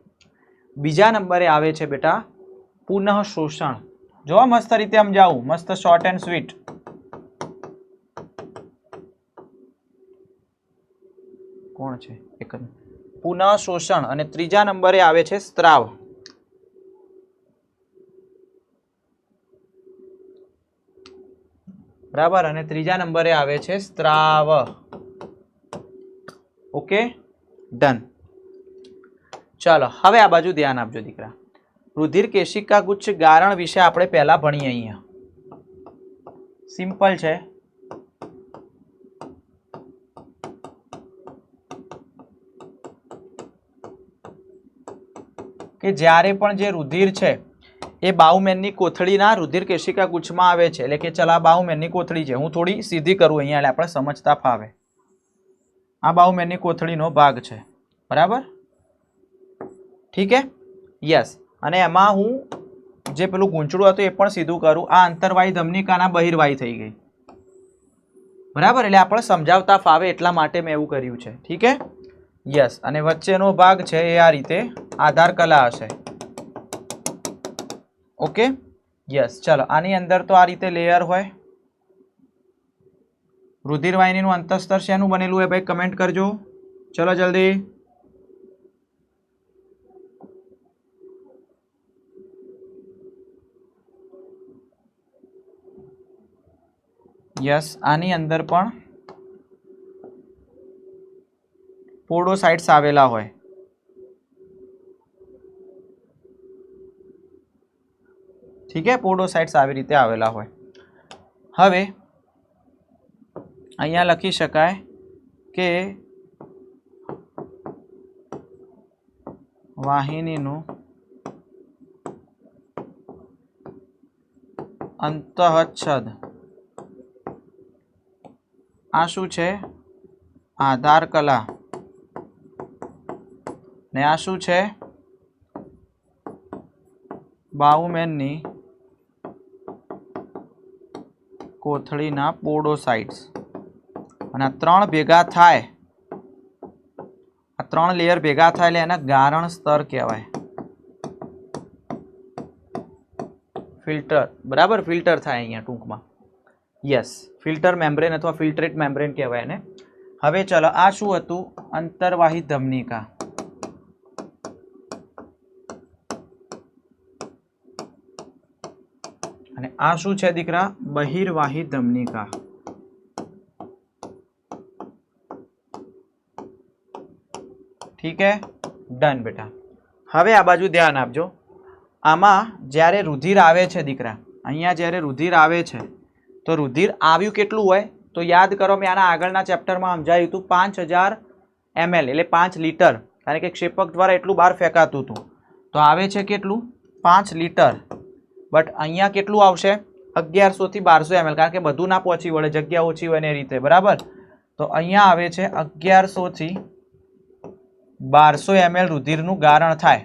બીજા નંબરે આવે છે બેટા પુનઃ શોષણ. જો મસ્ત રીતે સમજાવું, મસ્ત શોર્ટ એન્ડ સ્વીટ. કોણ છે? એક પુનઃ શોષણ. અને ત્રીજા નંબરે આવે છે સ્ત્રાવ. બરાબર, અને ત્રીજા નંબરે આવે છે સ્ત્રાવ. Okay, done. ચાલો હવે આ બાજુ ધ્યાન આપજો દીકરા. રુધિર કેશિકા ગુચ્છ ગારણ વિશે આપણે પહેલા ભણીએ. અહીંયા સિમ્પલ છે. કે જ્યારે પણ જે રુધિર છે એ બાઉમેનની કોથળીના રુધિર કેશિકા ગુચ્છમાં આવે છે, એટલે કે ચલ આ બાઉમેનની કોથળી છે. હું થોડી સીધી કરું અહીંયા એટલે આપણે સમજતા ફાવે. આ બાઉમેનની કોથળીનો ભાગ છે. બરાબર, ઠીક હે? યસ. અને એમાં હું જે પેલું ગૂંચળું હતું એ પણ સીધું કરું. આ અંતરવાહી ધમનિકાના બહિર્વાહી થઈ ગઈ. બરાબર, એટલે આપણે સમજાવતા ફાવે એટલા માટે મેં એવું કર્યું છે. ઠીક હે? યસ. અને વચ્ચેનો ભાગ છે એ આ રીતે આધાર કલા હશે. Okay, yes. ચલો આની અંદર તો આ રીતે લેયર હોય. રુધિરવાહિનીનું અંતસ્તર શેનું બનેલું હોય ભાઈ? કમેન્ટ કરજો. ચલો જલ્દી. યસ, આની અંદર પણ પોડોસાઇટ્સ આવેલા હોય. ઠીક છે, પોડોસાઇટ્સ આવી રીતે આવેલા હોય. હવે અહીંયા લખી શકાય કે વાહિનીનું અંતઃચ્છદ. આ શું છે? આધાર કલા. ને આ શું છે? બાઉમેનની કોથળીના પોડોસાઇટ્સ. અને આ 3 ભેગા થાય, આ 3 લેયર ભેગા થાય એટલે એના ગારણ સ્તર કહેવાય. ફિલ્ટર. બરાબર, ફિલ્ટર થાય અહીંયા ટૂંકમાં. યસ, ફિલ્ટર મેમ્બ્રેન અથવા ફિલ્ટ્રેટ મેમ્બ્રેન કહેવાય એને. હવે ચલો આ શું હતું? અંતરવાહી ધમનિકા. અને આ શું છે દીકરા? બહિર્વાહી ધમનિકા. ઠીક હે? ડન બેટા. હવે આ બાજુ ધ્યાન આપજો. આમાં જ્યારે રુધિર આવે છે દીકરા, અહીંયા જ્યારે રુધિર આવે છે તો રુધિર આવ્યું કેટલું હોય? તો યાદ કરો, મેં આના આગળના ચેપ્ટરમાં સમજાવ્યું હતું 5000 ml એટલે 5 લીટર. કારણ કે ક્ષેપક દ્વારા એટલું બહાર ફેંકાતું હતું. તો આવે છે કેટલું? 5 લીટર. બટ અહીંયા કેટલું આવશે? 1100 થી 1200 ml. કારણ કે બધું ના પહોંચી વળે, જગ્યા ઓછી હોય ને એ રીતે. બરાબર, તો અહીંયા આવે છે 1100 થી 1200 ml રુધિરનું ગારણ થાય.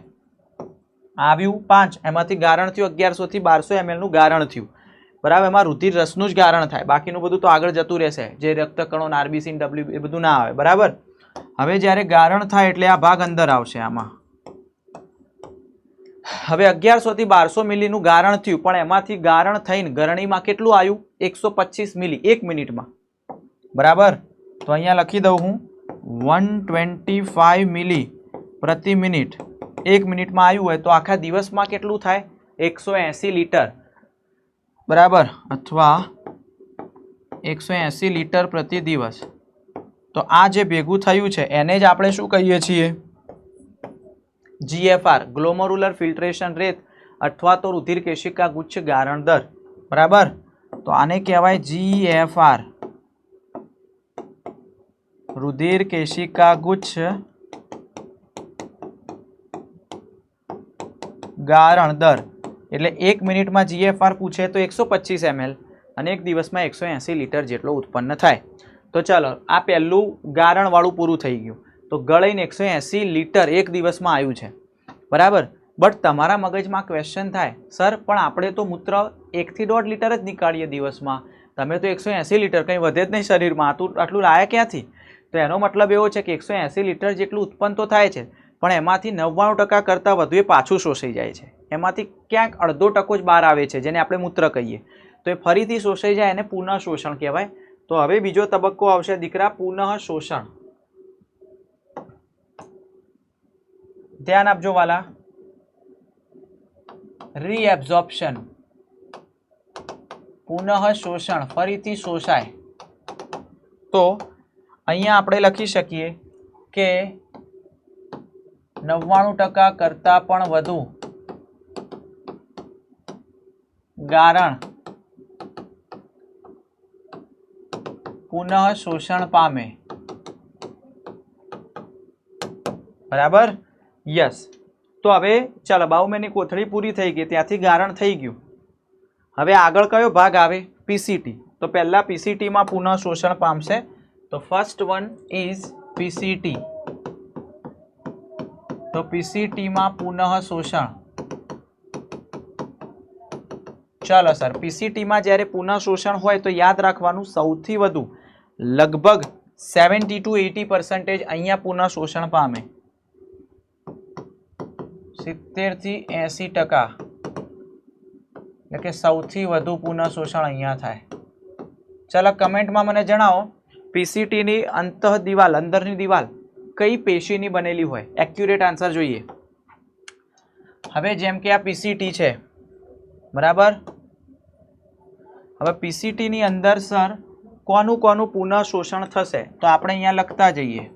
આવ્યું 5, એમાંથી ગારણ થયું 1100 થી 1200 ml નું ગારણ થયું. બરાબર, એમાં રુધિર રસનું જ ગારણ થાય, બાકીનું બધું તો આગળ જતું રહેશે. જે રક્તકણો, આરબીસી, ડબલ્યુ એ બધું ના આવે. બરાબર, હવે જ્યારે ગારણ થાય એટલે આ ભાગ અંદર આવશે આમાં. હવે 1100 થી 1200 મિલીનું ગારણ થયું, પણ એમાંથી ગારણ થઈને ગરણીમાં કેટલું આવ્યું? 125 મિલી 1 મિનિટમાં. બરાબર, તો અહીંયા લખી દઉં હું 125 મિલી પ્રતિ મિનિટ 1 મિનિટમાં આવ્યું હોય તો આખા દિવસમાં કેટલું થાય? 180 લીટર, બરાબર, અથવા 180 લીટર પ્રતિ દિવસ. તો આ જે ભેગું થયું છે એને જ આપણે શું કહીએ છીએ? GFR, ગ્લોમરુલર ફિલ્ટ્રેશન રેટ, અથવા તો રુધિર કેશિકા ગુચ્છ ગારણ દર, બરાબર. તો આને કહેવાય GFR, રુધિર કેશિકા ગુચ્છ ગારણ દર. એટલે 1 મિનિટમાં GFR પૂછે તો 125 ml અને એક દિવસમાં 180 લીટર જેટલો ઉત્પન્ન થાય. તો ચાલો આ પહેલું ગારણવાળું પૂરું થઈ ગયું. તો ગળીને 180 લીટર એક દિવસમાં આવ્યું છે, બરાબર. બટ તમારા મગજમાં ક્વેશ્ચન થાય, સર પણ આપણે તો મૂત્ર 1 થી 1.5 લીટર જ નીકાળીએ દિવસમાં, તમે તો 180 લીટર, કંઈ વધે જ નહીં શરીરમાં, આટલું લાયા ક્યાંથી? તો એનો મતલબ એવો છે કે 180 લીટર જેટલું ઉત્પન્ન તો થાય છે, પણ એમાંથી 99% કરતાં વધુ એ પાછું શોષાઈ જાય છે. એમાંથી ક્યાંક 0.5% જ બહાર આવે છે, જેને આપણે મૂત્ર કહીએ. તો એ ફરીથી શોષાઈ જાય, એને પુનઃ શોષણ કહેવાય. તો હવે બીજો તબક્કો આવશે દીકરા, પુનઃ શોષણ. ધ્યાન આપજો વાલા. રીએબ્ઝોર્પ્શન, પુનઃ શોષણ, ફરીથી શોષાય. તો અહીંયા આપણે લખી શકીએ કે 99% કરતાં પણ વધુ ગારણ પુનઃ શોષણ પામે, બરાબર. યસ. તો હવે ચાલો બાઉમેની કોથળી પૂરી થઈ ગઈ, ત્યાંથી ગારણ થઈ ગયું. હવે આગળ કયો ભાગ આવે? પીસીટી. તો પહેલા પીસીટીમાં પુનઃ શોષણ પામશે. તો ફર્સ્ટ વન ઇઝ પીસીટી. તો પીસીટીમાં પુનઃ શોષણ. ચાલો સર, પીસીટીમાં જ્યારે પુનઃ શોષણ હોય તો યાદ રાખવાનું, સૌથી વધુ લગભગ 70 to 80% અહીંયા પુનઃ શોષણ પામે. 70 થી 80%, એટલે કે સૌથી વધુ પુનઃ શોષણ અહીંયા થાય. ચાલો કમેન્ટમાં મને જણાવો, પીસીટીની અંતઃ દિવાલ, અંદરની દિવાલ કઈ પેશીની બનેલી હોય? એક્યુરેટ આન્સર જોઈએ. હવે જેમ કે આ પીસીટી છે, બરાબર. હવે પીસીટીની અંદર સર કોનું કોનું પુનઃ શોષણ થશે? તો આપણે અહીંયા લખતા જઈએ.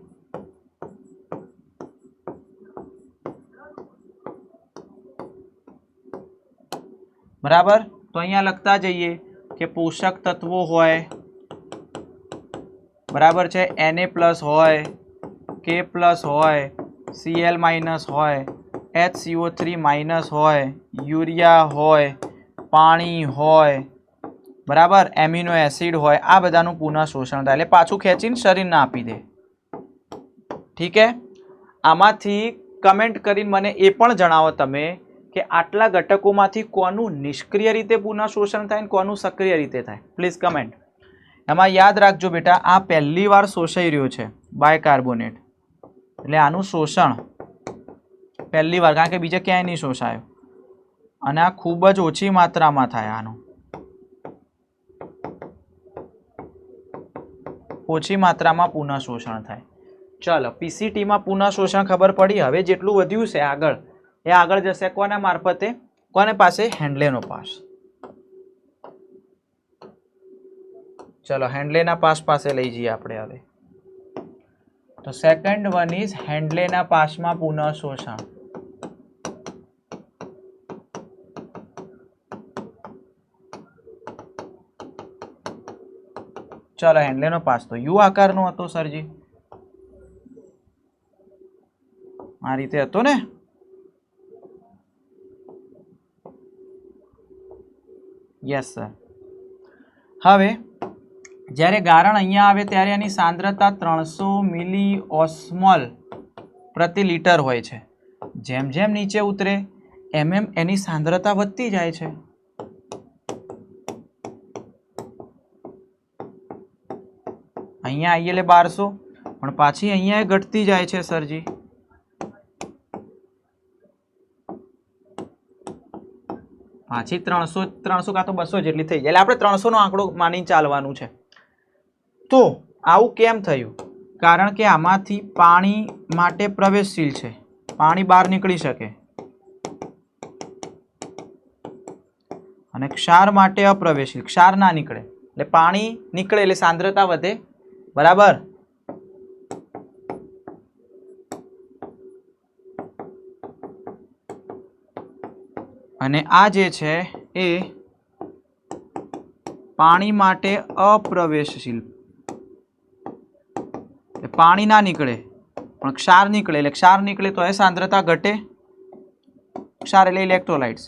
બરાબર. તો અહીંયા લખતા જઈએ કે પોષક તત્વો હોય, બરાબર છે, Na+ હોય, K+ હોય, Cl- હોય, HCO3- હોય, યુરિયા હોય, પાણી હોય, બરાબર, એમિનો એસિડ હોય, આ બધાનું પુનઃ શોષણ થાય. એટલે પાછું ખેંચીને શરીરને આપી દે. ઠીક હે. આમાંથી કમેન્ટ કરીને મને એ પણ જણાવો તમે કે આટલા ઘટકોમાંથી કોનું નિષ્ક્રિય રીતે પુનઃ શોષણ થાય ને કોનું સક્રિય રીતે થાય? Please comment. એમાં યાદ રાખજો બેટા, આ પહેલી વાર શોષાઈ રહ્યો છે બાયકાર્બોનેટ, એટલે આનું શોષણ પહેલી વાર, કારણ કે બીજે ક્યાંય નહીં શોષાયો, અને આ ખૂબ જ ઓછી માત્રામાં થાય. આનું ઓછી માત્રામાં પુનઃ શોષણ થાય. ચલો, પીસીટીમાં પુનઃ શોષણ ખબર પડી. હવે જેટલું વધ્યું છે આગળ, એ આગળ જશે કોના મારફતે? કોને પાસે? હેન્ડલેનો પાસ. ચલો હેન્ડલેના પાસ પાસે લઈ જઈએ આપણે હવે. તો સેકન્ડ વન ઇઝ હેન્ડલેના પાસમાં પુનઃ શોષણ. ચલો હેન્ડલેનો પાસ તો યુ આકારનો હતો સરજી, આ રીતે હતો ને? Yes sir. હવે જ્યારે ગારણ અહીંયા આવે ત્યારે એની સાંદ્રતા 300 મિલીઓસ્મોલ પ્રતિ લિટર હોય છે. જેમ જેમ નીચે ઉતરે એમ એમ એની સાંદ્રતા વધતી જાય છે. અહીંયા આવીએ એટલે 1200, પણ પાછી અહીંયા ઘટતી જાય છે સરજી. પાછી 300 કાં તો 200 જેટલી થઈ જાય. એટલે આપણે 300 નો આંકડો માની ચાલવાનું છે. તો આવું કેમ થયું? કારણ કે આમાંથી પાણી માટે પ્રવેશશીલ છે, પાણી બહાર નીકળી શકે અને ક્ષાર માટે અપ્રવેશી, ક્ષાર ના નીકળે એટલે પાણી નીકળે એટલે સાંદ્રતા વધે, બરાબર. અને આ જે છે એ પાણી માટે અપ્રવેશશીલ, પાણી ના નીકળે પણ ક્ષાર નીકળે એટલે ક્ષાર નીકળે તો એ સાંદ્રતા ઘટે. ક્ષાર એટલે ઇલેક્ટ્રોલાઇટ્સ.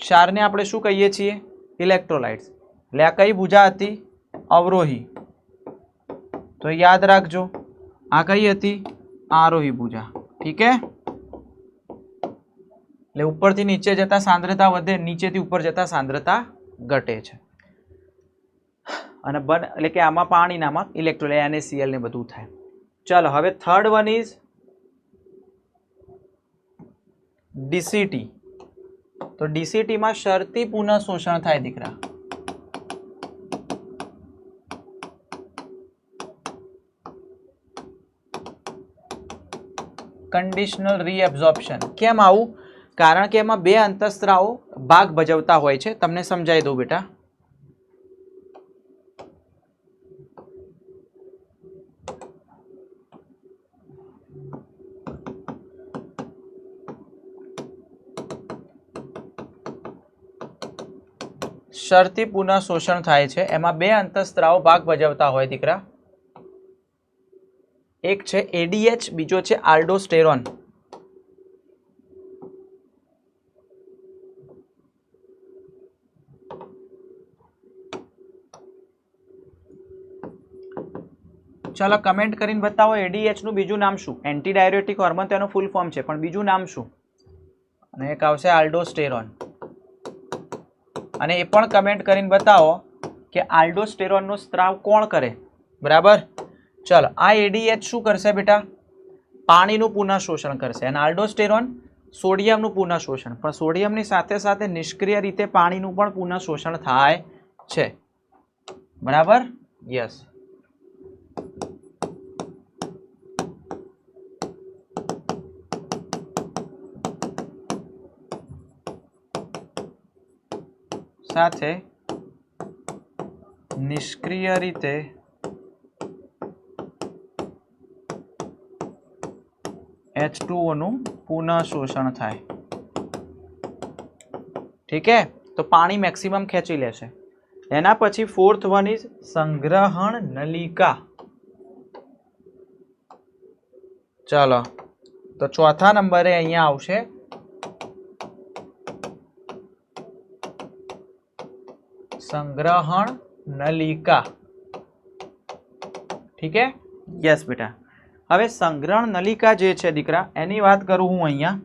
ક્ષારને આપણે શું કહીએ છીએ? ઇલેક્ટ્રોલાઇટ્સ. એટલે આ કઈ ભુજા હતી? અવરોહી. તો યાદ રાખજો આ કઈ હતી? આરોહી ભુજા. ઠીક હે? એટલે ઉપરથી નીચે જતા સાંદ્રતા વધે, નીચેથી ઉપર જતા સાંદ્રતા ઘટે છે. અને એટલે કે આમાં પાણીનામાં ઇલેક્ટ્રોલાઇટ NaCl ને બધું થાય. ચાલો હવે થર્ડ વન ઇઝ DCT. તો DCT માં શરતી પુનઃ શોષણ થાય દીકરા. કન્ડિશનલ રીએબ્ઝોર્પ્શન. કેમ આવું? કારણ કે એમાં બે અંતઃસ્ત્રાવો ભાગ ભજવતા હોય છે. તમને સમજાવી દઉં બેટા. શરતી પુનઃ શોષણ થાય છે, એમાં બે અંતઃસ્ત્રાવો ભાગ ભજવતા હોય દીકરા. એક છે ADH, બીજો છે આલ્ડોસ્ટેરોન. ચાલો કમેન્ટ કરીને બતાવો ADH નું બીજું નામ શું? એન્ટી ડાયરેટિક હોર્મોન તેનું ફૂલ ફોર્મ છે, પણ બીજું નામ શું? અને એક આવશે આલ્ડોસ્ટેરોન. અને એ પણ કમેન્ટ કરીને બતાવો કે આલ્ડોસ્ટેરોનનો સ્ત્રાવ કોણ કરે? બરાબર. ચાલો આ ADH શું કરશે બેટા? પાણીનું પુનઃ શોષણ કરશે. અને આલ્ડોસ્ટેરોન સોડિયમનું પુનઃ શોષણ. પણ સોડિયમની સાથે સાથે નિષ્ક્રિય રીતે પાણીનું પણ પુનઃ શોષણ થાય છે. બરાબર? યસ. સાથે નિષ્ક્રિય રીતે H2O નું પુનઃ શોષણ થાય. ઠીક હે? તો પાણી મેક્સિમમ ખેંચી લેશે. એના પછી ફોર્થ વન ઇઝ સંગ્રહણ નલિકા. ચાલો તો ચોથા નંબરે અહીંયા આવશે સંગ્રહણ નલિકા. ઠીક હે? યસ બેટા. હવે સંગ્રહણ નલિકા જે છે દીકરા, એની વાત કરું હું અહીંયા.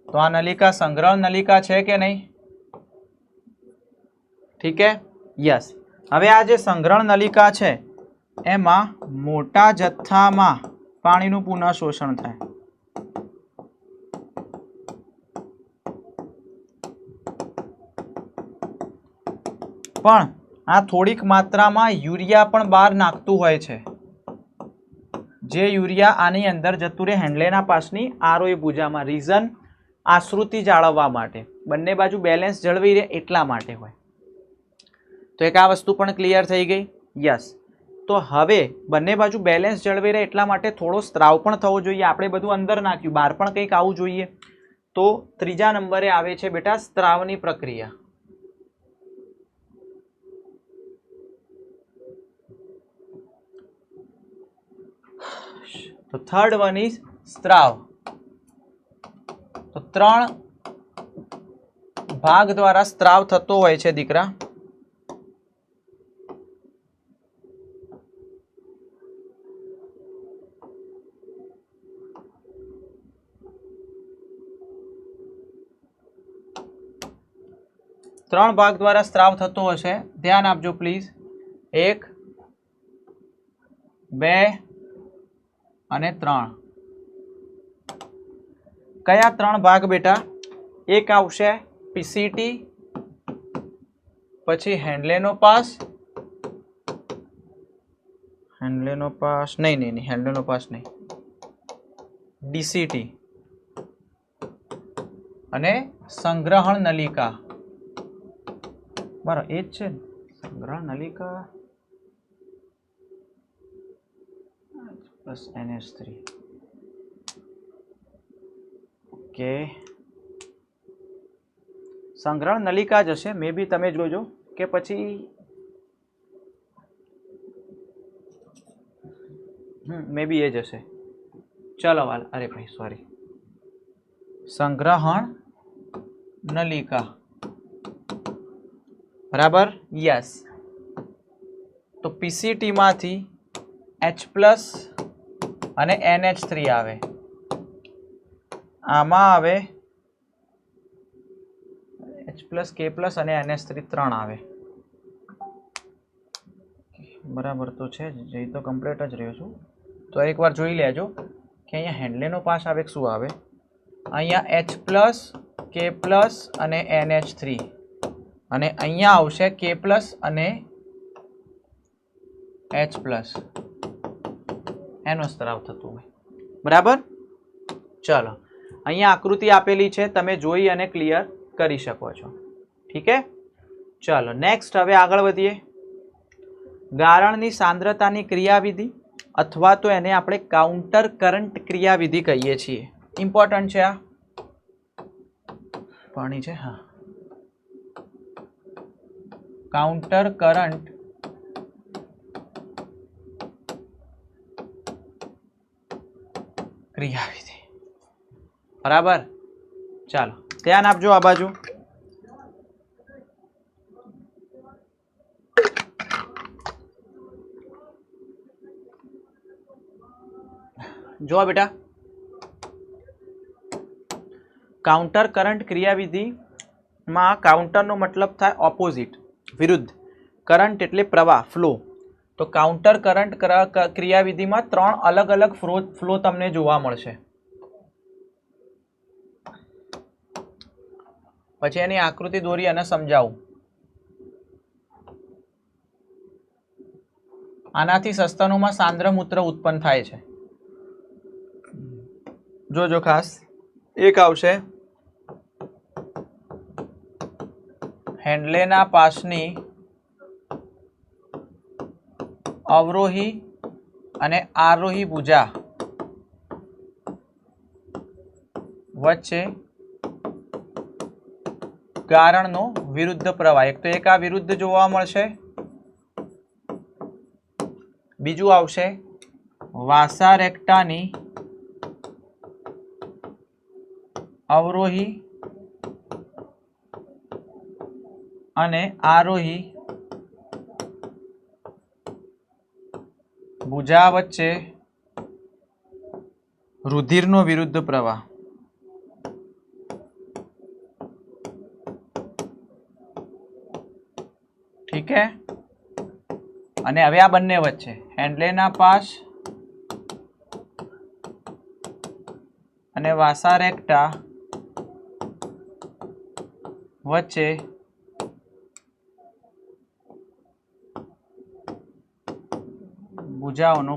તો આ નલિકા સંગ્રહણ નલિકા છે કે નહીં? ઠીક હે? યસ. હવે આ જે સંગ્રહણ નલિકા છે એમાં મોટા જથ્થામાં પાણીનું પુનઃ શોષણ થાય. પણ આ થોડીક માત્રામાં યુરિયા પણ બહાર નાખતું હોય છે. જે યુરિયા આની અંદર જતું રહે હેન્ડલેના પાસની આરોહી ભુજામાં. રીઝન આશ્રુતિ જાળવવા માટે, બંને બાજુ બેલેન્સ જળવી રહે એટલા માટે હોય. તો એક આ વસ્તુ પણ ક્લિયર થઈ ગઈ. યસ. તો હવે બંને બાજુ બેલેન્સ જળવી રહે એટલા માટે થોડો સ્ત્રાવ પણ થવો જોઈએ. આપણે બધું અંદર નાખ્યું, બહાર પણ કંઈક આવવું જોઈએ. તો ત્રીજા નંબરે આવે છે બેટા સ્ત્રાવની પ્રક્રિયા. તો થર્ડ વન ઇઝ સ્ત્રાવ. તો 3 ભાગ દ્વારા સ્ત્રાવ થતો હોય છે દીકરા. ત્રણ ભાગ દ્વારા સ્ત્રાવ થતો હશે. ધ્યાન આપજો પ્લીઝ. 1, 2 અને 3. કયા 3 ભાગ બેટા? એક આવશે પીસીટી, પછી હેન્ડલેનો પાસ, ડીસીટી અને સંગ્રહણ નલિકા. બરાબર, એ જ છે ને સંગ્રહણ નલિકા પ્લસ NH3. ઓકે, સંગ્રહણ નલિકા જ હશે મે બી, તમે જોજો કે પછી મે બી એ જ હશે. ચલો વાલ, અરે ભાઈ સોરી, સંગ્રહણ નલિકા. બરાબર, યસ. તો પીસીટી માંથી H+ અને NH3 આવે. આમાં આવે H+, K+ અને NH3 3 આવે. બરાબર તો છે જ, જે તો કમ્પ્લીટ જ રહ્યો છું. તો એકવાર જોઈ લેજો કે અહીંયા હેન્ડલેનો પાસ આવે કે શું આવે. અહીંયા H+, K+ અને NH3, અને અહીંયા આવશે K+ અને H+. એનો સ્ત્રાવ થતું હોય. બરાબર, ચલો અહીંયા આકૃતિ આપેલી છે, તમે જોઈ અને ક્લિયર કરી શકો છો. ઠીક હે, ચલો નેક્સ્ટ હવે આગળ વધીએ. ગારણની સાંદ્રતાની ક્રિયાવિધિ અથવા તો એને આપણે કાઉન્ટર કરંટ ક્રિયાવિધિ કહીએ છીએ. ઇમ્પોર્ટન્ટ છે, આ પાણી છે. હા, કાઉન્ટર કરંટ ક્રિયાવિધિ. બરાબર, ચાલો ધ્યાન આપજો આ બાજુ. જો બેટા, કાઉન્ટર કરંટ ક્રિયાવિધિમાં કાઉન્ટરનો મતલબ થાય ઓપોઝિટ, વિરુદ્ધ. કરંટ એટલે પ્રવાહ, ફ્લો. તો કાઉન્ટર કરંટ ક્રિયાવિધિમાં 3 અલગ અલગ ફ્લો તમને જોવા મળશે. પછી એની આકૃતિ દોરી અને સમજાવું. આનાથી સસ્તનોમાં સાંદ્ર મૂત્ર ઉત્પન્ન થાય છે. જોજો ખાસ. એક આવશે હેન્ડલેના પાસની અવરોહી અને આરોહી ભુજા વચ્ચે ગારણનો વિરુદ્ધ પ્રવાહ. એક તો એક આ વિરુદ્ધ જોવા મળશે. બીજું આવશે વાસા રેક્ટાની અવરોહી અને આરોહી ભુજા વચ્ચે રુધિરનો વિરુદ્ધ પ્રવાહ. ઠીક હે, અને હવે આ બંને વચ્ચે હેન્ડલેના પાસ અને વાસા રેક્ટા વચ્ચે ભુજાઓનો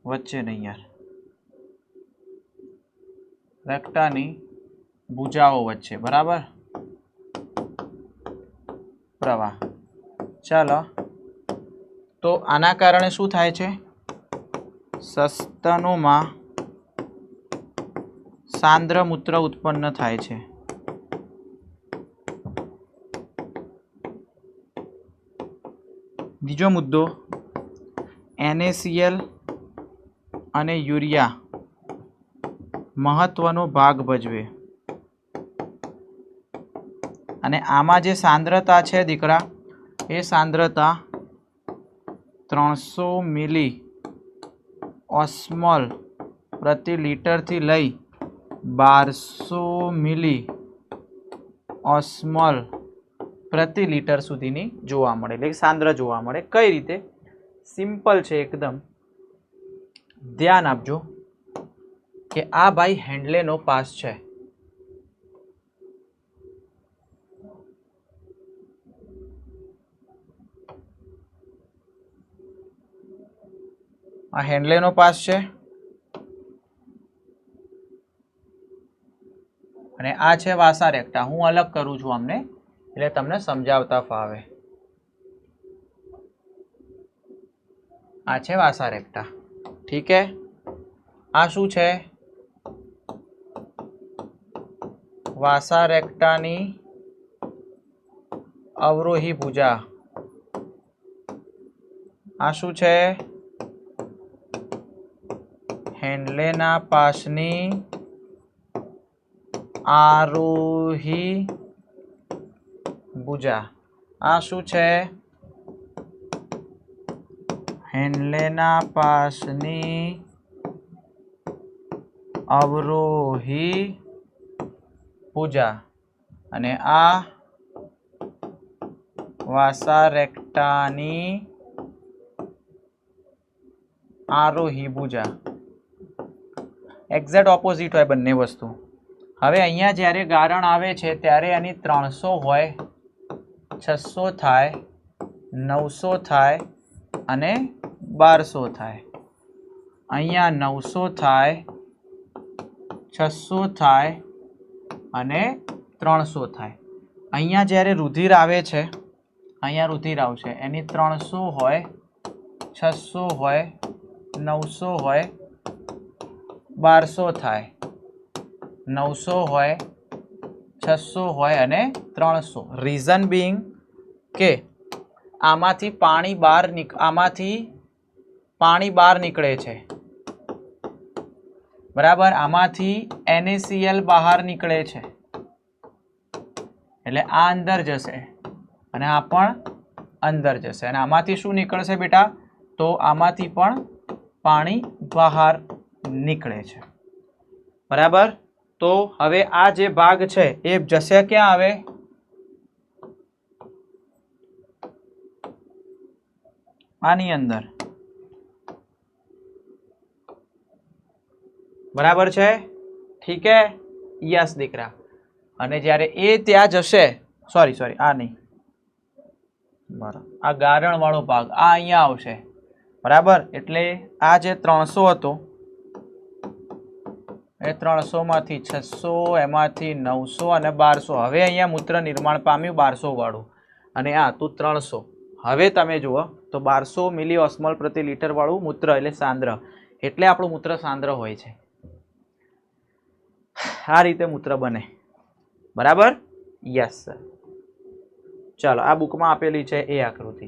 વચ્ચે નહીં યાર, રેક્ટાની ભુજાઓ વચ્ચે. બરાબર, પ્રવાહ. ચાલો, તો આના કારણે શું થાય છે? સસ્તનોમાં સાંદ્ર મૂત્ર ઉત્પન્ન થાય છે. બીજો મુદ્દો, NaCl અને યુરિયા મહત્વનો ભાગ ભજવે. અને આમાં જે સાંદ્રતા છે દીકરા, એ સાંદ્રતા 300 મિલી ઓસ્મોલ પ્રતિ લિટરથી લઈ 1200 મિલી ઓસ્મોલ પ્રતિ લિટર સુધીની જોવા મળે, એટલે સાંદ્ર જોવા મળે. કઈ રીતે? સિમ્પલ છે એકદમ, ધ્યાન આપજો. કે આ ભાઈ હેન્ડલેનો પાસ છે. આ હેન્ડલેનો પાસ છે અને આ છે વાસા રેક્ટા. હું અલગ કરું છું આમને એટલે તમને સમજાવતા ફાવે. આ છે વાસા રેક્ટા. ઠીક હે. આ શું છે? વાસા રેક્ટાની અવરોહી ભુજા. આ શું છે? હેન્ડલેના પાસની આરોહી ભુજા. આ શું છે? હેન્ડલેના પાસની અવરોહી ભુજા. અને આ વાસા રેક્ટાની આરોહી ભુજા. એક્ઝેક્ટ ઓપોઝિટ હોય બંને વસ્તુ. હવે અહીંયા જ્યારે ગારણ આવે છે ત્યારે એની 300 હોય, 600 થાય, 900 થાય અને 1200 થાય. અહીંયા 900 થાય, 600 થાય અને 300 થાય. અહીંયા જ્યારે રુધિર આવે છે, અહીંયા રુધિર આવશે, એની 300 હોય, 600 હોય, 900 હોય, 1200 થાય, 900 હોય, 600 હોય અને 300. રીઝન બિંગ કે આમાંથી પાણી બહાર નીકળે છે. બરાબર. આમાંથી NaCl બહાર નીકળે છે એટલે આ અંદર જશે અને આ પણ અંદર જશે. અને આમાંથી શું નીકળશે બેટા? તો આમાંથી પણ પાણી બહાર નીકળે છે. બરાબર. તો હવે આ જે ભાગ છે એ જશે ક્યાં? આવે આની અંદર. બરાબર છે. ઠીક હે. યસ દીકરા. અને જ્યારે એ ત્યાં જશે, સોરી આ નહીં, બરાબર, આ ગારણ વાળો ભાગ આ અહીંયા આવશે. બરાબર. એટલે આ જે 300 હતો એ 300 માંથી 600, એમાંથી 900 અને 1200. હવે અહીંયા મૂત્ર નિર્માણ પામ્યું 1200 વાળું અને આ તો 300. હવે તમે જુઓ તો 1200 મિલીઓસ્મોલ પ્રતિ લિટર વાળું મૂત્ર એટલે સાંદ્ર. એટલે આપણું મૂત્ર સાંદ્ર હોય છે. આ રીતે મૂત્ર બને. બરાબર. Yes sir. ચાલો આ બુકમાં આપેલી છે એ આકૃતિ.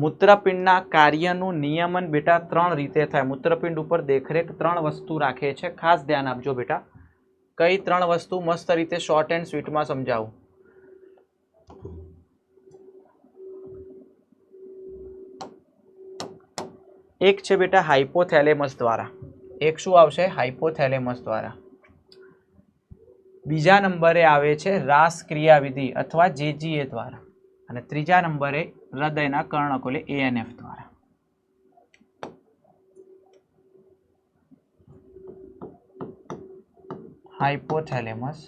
મૂત્રપિંડના કાર્યનું નિયમન બેટા 3 રીતે થાય. મૂત્રપિંડ ઉપર દેખરેખ 3 વસ્તુ રાખે છે. ખાસ ધ્યાન આપજો બેટા. કઈ 3 વસ્તુ? મસ્ત રીતે શોર્ટ એન્ડ સ્વીટમાં સમજાવું. એક છે બેટા હાઇપોથેલેમસ દ્વારા. એક શું આવશે? હાઇપોથેલેમસ દ્વારા. બીજા નંબરે આવે છે રાસ ક્રિયાવિધિ અથવા JGA દ્વારા. અને ત્રીજા નંબરે હૃદયના કર્ણકો એટલે ANF દ્વારા. હાઇપોથેલેમસ,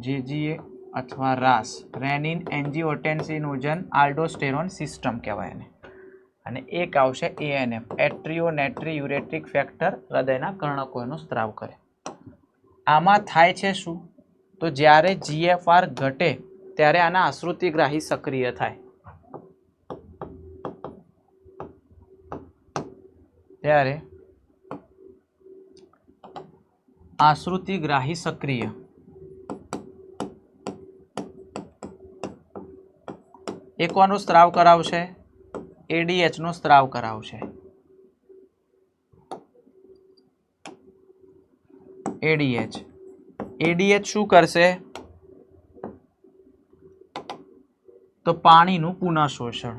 JGA અથવા રાસ, રેનિન એન્જીઓટેન્સિનોજન આલ્ડોસ્ટેરોન સિસ્ટમ કહેવાય એને. અને એક આવશે ANF, એટ્રિયોનેટ્રીયુરેટ્રિક ફેક્ટર, હૃદયના કર્ણકો એનો સ્ત્રાવ કરે. આમાં થાય છે શું? તો જ્યારે GFR ઘટે ત્યારે આના આશ્રુતિગ્રાહી સક્રિય થાય. ત્યારે આશ્રુતિગ્રાહી સક્રિય એકવાનો સ્ત્રાવ કરાવશે, ADH નો સ્ત્રાવ કરાવશે. ADH શું કરશે? તો પાણીનું પુનઃશોષણ.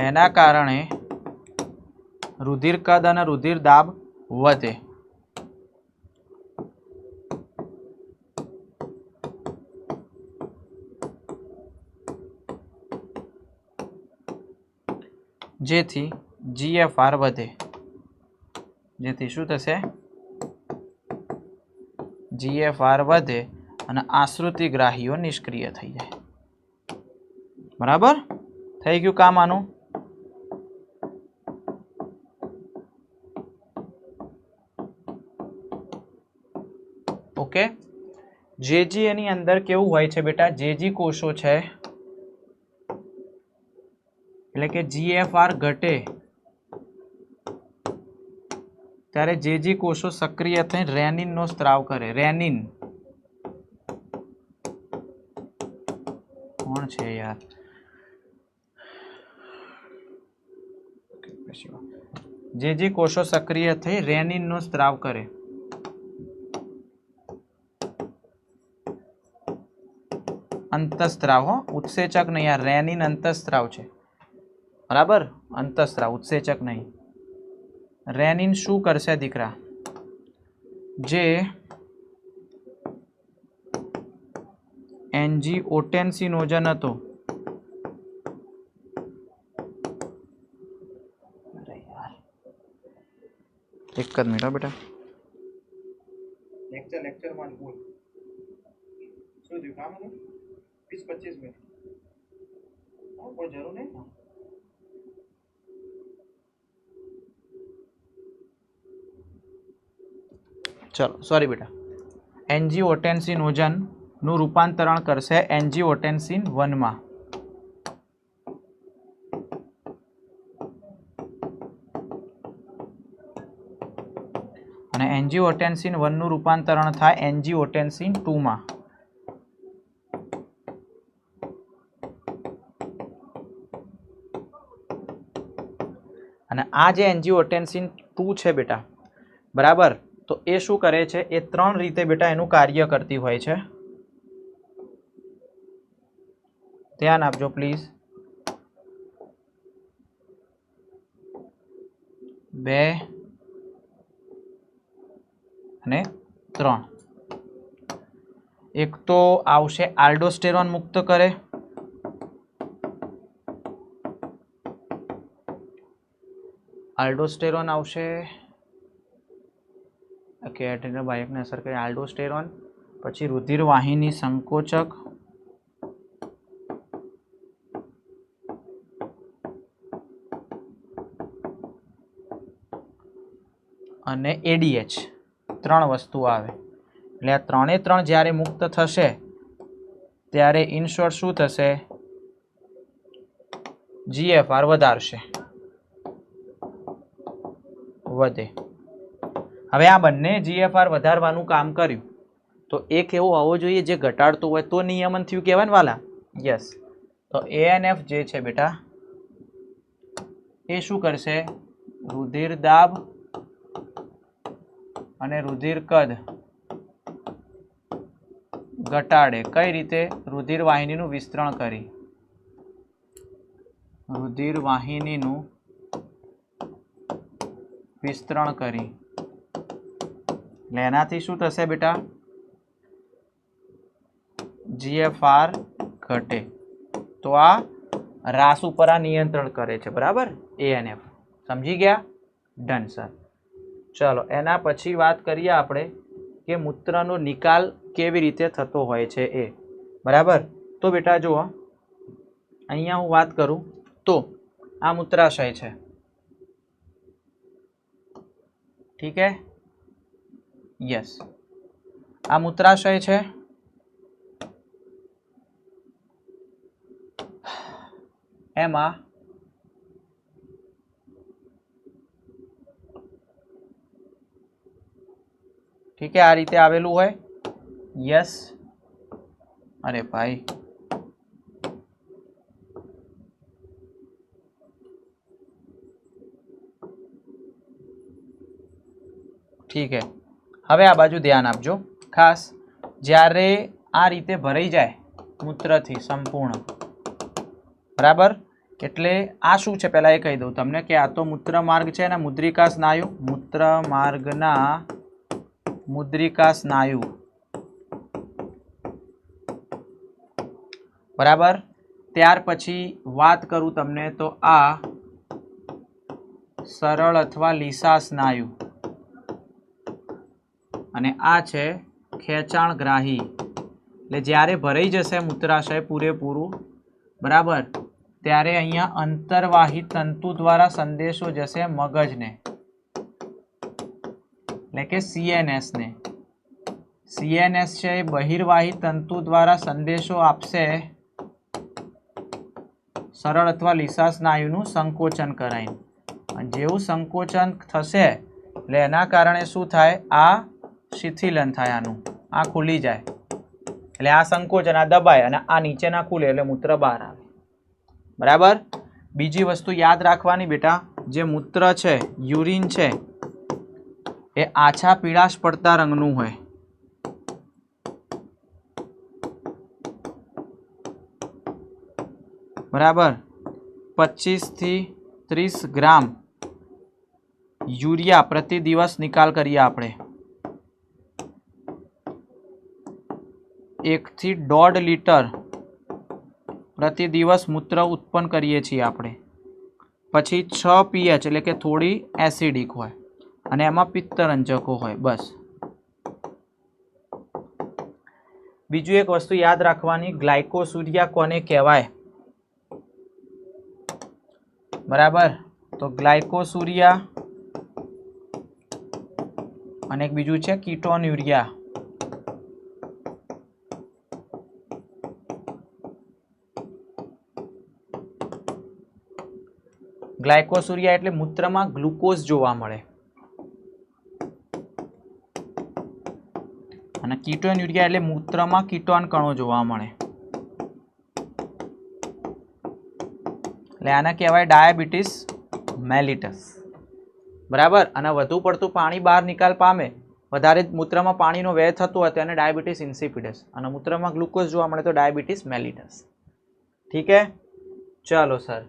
એના કારણે રુધિર કદ અને રુધિર દાબ વધે. જેથી GFR વધે, જેથી શું થશે? GFR વધે અને આશ્રુતિગ્રાહીઓ નિષ્ક્રિય થઈ જાય. બરાબર થઈ ગયું કામ આનું. ઓકે, જેજી એની અંદર કેવું હોય છે બેટા? જેજી કોષો છે એટલે કે GFR ઘટે ત્યારે જેજી કોષો સક્રિય થઈ રેનિનનો સ્ત્રાવ કરે. રેનિન કોણ છે યાર? જેજી કોષો સક્રિય થઈ રેનિનનો સ્ત્રાવ કરે. અંતઃસ્ત્રાવ, હો, ઉત્સેચક નહીં. યાર રેનિન અંતઃસ્ત્રાવ છે. બરાબર, અંતઃસ્ત્રાવ, ઉત્સેચક નહીં. રેનિન શું કરશે દીકરા? જે એન્જીઓટેન્સિનોજન હતો, એક જ મિનિટ બેટા, લેક્ચરમાં બોલ શું થયું? કામ હતું 20-25 મિનિટ, કોઈ જરૂર નહીં. ચલો સોરી બેટા. એન્જીઓટેન્સિનોજન નું રૂપાંતરણ કરશે એન્જીઓટેન્સિન 1 માં. અને એન્જીઓટેન્સિન 1 નું રૂપાંતરણ થાય એન્જીઓટેન્સિન 2 માં. અને આ જે એન્જીઓટેન્સિન 2 છે બેટા, બરાબર, તો એ શું કરે છે? એ 3 રીતે બેટા એનું કાર્ય કરતી હોય છે. ધ્યાન આપજો પ્લીઝ. 2 અને 3. એક તો આવશે આલ્ડોસ્ટેરોન મુક્ત કરે, આલ્ડોસ્ટેરોન આવશે કે એડ્રેનલ બાયકને અસર કરે આલ્ડોસ્ટેરોન. પછી રુધિર વાહિની સંકોચક, અને ADH. 3 વસ્તુ આવે. એટલે આ 3 જ્યારે મુક્ત થશે ત્યારે ઇન શોર્ટ શું થશે? GFR વધારશે, વધે. હવે આ બંને GFR વધારવાનું કામ કર્યું તો એક એવો હોવો જોઈએ જે ઘટાડતું હોય તો નિયમન થયું કહેવાય ને વાલા? યસ. તો ANF જે છે બેટા એ શું કરશે? રુધિર દાબ અને રુધિર કદ ઘટાડે. કઈ રીતે? રુધિર વાહિનીનું વિસ્તરણ કરી. રુધિર વાહિનીનું વિસ્તરણ કરી. એટલે એનાથી શું થશે બેટા? GFR ઘટે. તો આ રાસ ઉપર આ નિયંત્રણ કરે છે. બરાબર, ANF. સમજી ગયા? Done sir. ચલો એના પછી વાત કરીએ આપણે કે મૂત્રનો નિકાલ કેવી રીતે થતો હોય છે એ. બરાબર, તો બેટા જુઓ અહીંયા હું વાત કરું તો આ મૂત્રાશય છે, ઠીક હે? યસ, આ મૂત્રાશય છે. એમાં ઠીક હે, આ રીતે આવેલું હોય. યસ, અરે ભાઈ ઠીક હે. હવે આ બાજુ ધ્યાન આપજો ખાસ. જ્યારે આ રીતે ભરાઈ જાય મૂત્રથી સંપૂર્ણ, બરાબર, એટલે આ શું છે પહેલા એ કહી દઉં તમને કે આ તો મૂત્ર માર્ગ છે ને મુદ્રિકા સ્નાયુ, મૂત્ર માર્ગના મુદ્રિકા સ્નાયુ, બરાબર. ત્યાર પછી વાત કરું તમને તો આ સરળ અથવા લીસા સ્નાયુ અને આ છે ખેંચાણગ્રાહી. એટલે જ્યારે ભરાઈ જશે મૂત્રાશય પૂરેપૂરું, બરાબર, ત્યારે અહીંયા અંતર્વાહી તંતુ દ્વારા સંદેશો જશે મગજને, એટલે કે CNS ને. CNS છે એ બહિર્વાહી તંતુ દ્વારા સંદેશો આપશે સરળ અથવા લીસા સ્નાયુનું સંકોચન કરાય. અને જેવું સંકોચન થશે એટલે એના કારણે શું થાય, આ શિથિલન થાય, આનું આ ખુલી જાય, એટલે આ સંકોચન, આ દબાય અને આ નીચે ના ખુલે એટલે મૂત્ર બહાર આવે. બરાબર. બીજી વસ્તુ યાદ રાખવાની બેટા, જે મૂત્ર છે, યુરિન છે, એ આછા પીળાશ પડતા રંગનું હોય. બરાબર. 25 થી 30 ગ્રામ યુરિયા પ્રતિ દિવસ નિકાલ કરીએ આપણે. 1 થી 1.5 લીટર પ્રતિ દિવસ મૂત્ર ઉત્પન્ન કરીએ છીએ આપણે. પછી 6 pH એટલે કે થોડી એસિડિક હોય અને એમાં પિત્તરંજકો હોય. બસ. બીજું એક વસ્તુ યાદ રાખવાની, ગ્લાયકોસુરિયા કોને કહેવાય? બરાબર. તો ગ્લાયકોસુરિયા અને એક બીજું છે કીટોન્યુરિયા. ગ્લાયકોસુરિયા એટલે મૂત્રમાં ગ્લુકોઝ જોવા મળે અને કીટોન્યુરિયા એટલે મૂત્રમાં કીટોન કણો જોવા મળે. એટલે આને કહેવાય ડાયાબિટીસ મેલિટસ. બરાબર. અને વધુ પડતું પાણી બહાર નિકાલ પામે, વધારે મૂત્રમાં પાણીનો વ્યય થતો હોય તો એને ડાયાબિટીસ ઇન્સિપિડસ, અને મૂત્રમાં ગ્લુકોઝ જોવા મળે તો ડાયાબિટીસ મેલિટસ. ઠીક હે? ચાલો સર.